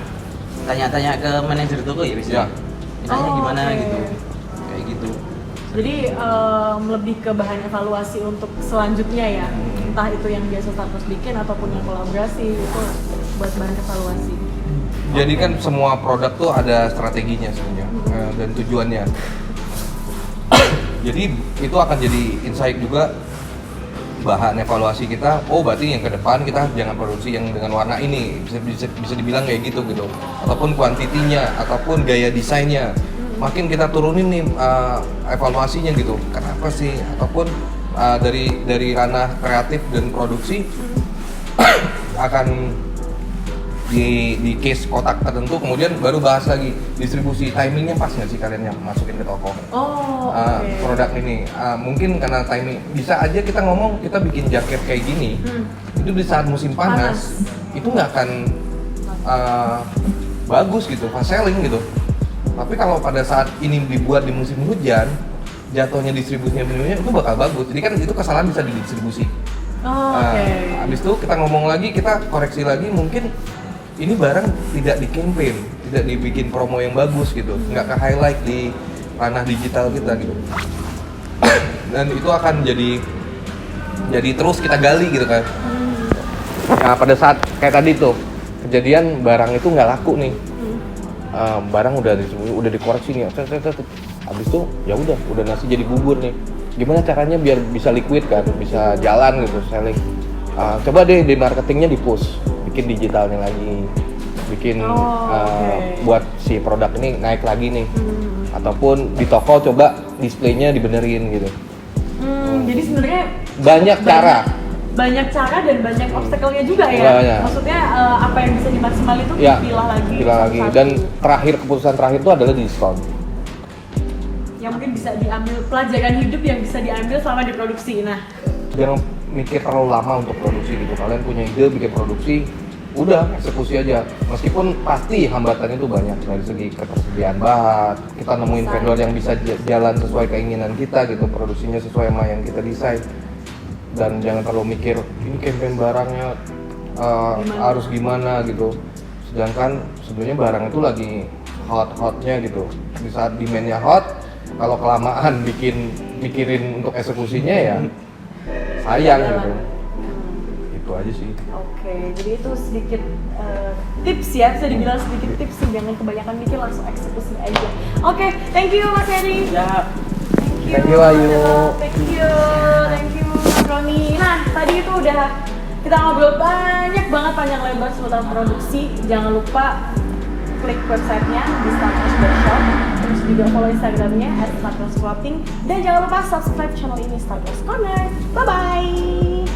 tanya-tanya ke manajer toko ya biasanya, enaknya gimana oke. gitu, kayak gitu. Jadi lebih ke bahan evaluasi untuk selanjutnya ya, entah itu yang biasa Starbucks bikin ataupun yang kolaborasi, itu buat bahan evaluasi. Jadi kan semua produk tuh ada strateginya sebenarnya dan tujuannya. Jadi itu akan jadi insight juga, bahan evaluasi kita. Oh berarti yang ke depan kita jangan produksi yang dengan warna ini, bisa dibilang kayak gitu gitu. Ataupun kuantitinya, ataupun gaya desainnya, makin kita turunin nih evaluasinya gitu. Kenapa sih? Ataupun dari ranah kreatif dan produksi akan di case kotak tertentu, kemudian baru bahas lagi distribusi, timingnya pas nggak sih kalian yang masukin ke toko Oh, oke. produk ini. Mungkin karena timing, bisa aja kita ngomong kita bikin jaket kayak gini, itu di saat musim panas, itu nggak akan bagus gitu, fast selling gitu. Tapi kalau pada saat ini dibuat di musim hujan, jatuhnya distribusinya itu bakal bagus. Jadi kan itu kesalahan bisa didistribusi. Oh, oke. Habis itu kita ngomong lagi, kita koreksi lagi, mungkin ini barang tidak di campaign, tidak dibikin promo yang bagus gitu, nggak ke highlight di ranah digital kita gitu. Dan itu akan jadi terus kita gali gitu kan. Nah pada saat kayak tadi tuh kejadian barang itu nggak laku nih, barang udah dikoreksi nih, habis itu ya udah nasi jadi bubur nih. gimana caranya biar bisa liquid kan, bisa jalan gitu selling. Coba deh di marketingnya di push, bikin digitalnya lagi, bikin buat si produk ini naik lagi nih, ataupun di toko coba displaynya dibenerin gitu. Jadi sebenarnya Banyak cara. banyak cara dan banyak obstacle-nya juga ya. Banyak. Maksudnya apa yang bisa dimaksimal itu Ya, dipilah lagi. pilah lagi. satu-satu. Dan keputusan terakhir itu adalah diskon. Yang mungkin bisa diambil pelajaran hidup yang bisa diambil selama diproduksi. Nah, Jangan mikir terlalu lama untuk produksi gitu. Kalian punya ide bikin produksi, udah eksekusi aja. Meskipun pasti hambatannya itu banyak dari segi ketersediaan bahan. Kita nemuin vendor yang bisa jalan sesuai keinginan kita gitu, produksinya sesuai sama yang kita desain. Dan jangan terlalu mikir ini campaign barangnya harus gimana gitu. Sedangkan sebenarnya barang itu lagi hot-hotnya gitu. Di saat demandnya hot, kalau kelamaan mikirin untuk eksekusinya ya sayang gitu. Itu aja sih. oke. Jadi itu sedikit tips ya, bisa dibilang sedikit tips sih. Jangan kebanyakan mikir, langsung eksekusi aja. Oke, thank you Mas Heri. Ya, Thank you, Ayu. Thank you Mas Roni. Nah, tadi itu udah kita ngobrol banyak banget panjang lebar seputar produksi. Jangan lupa klik websitenya di starclass.shop, terus juga follow Instagramnya @starclassclothing, dan jangan lupa subscribe channel ini Starclass Corner. Bye bye.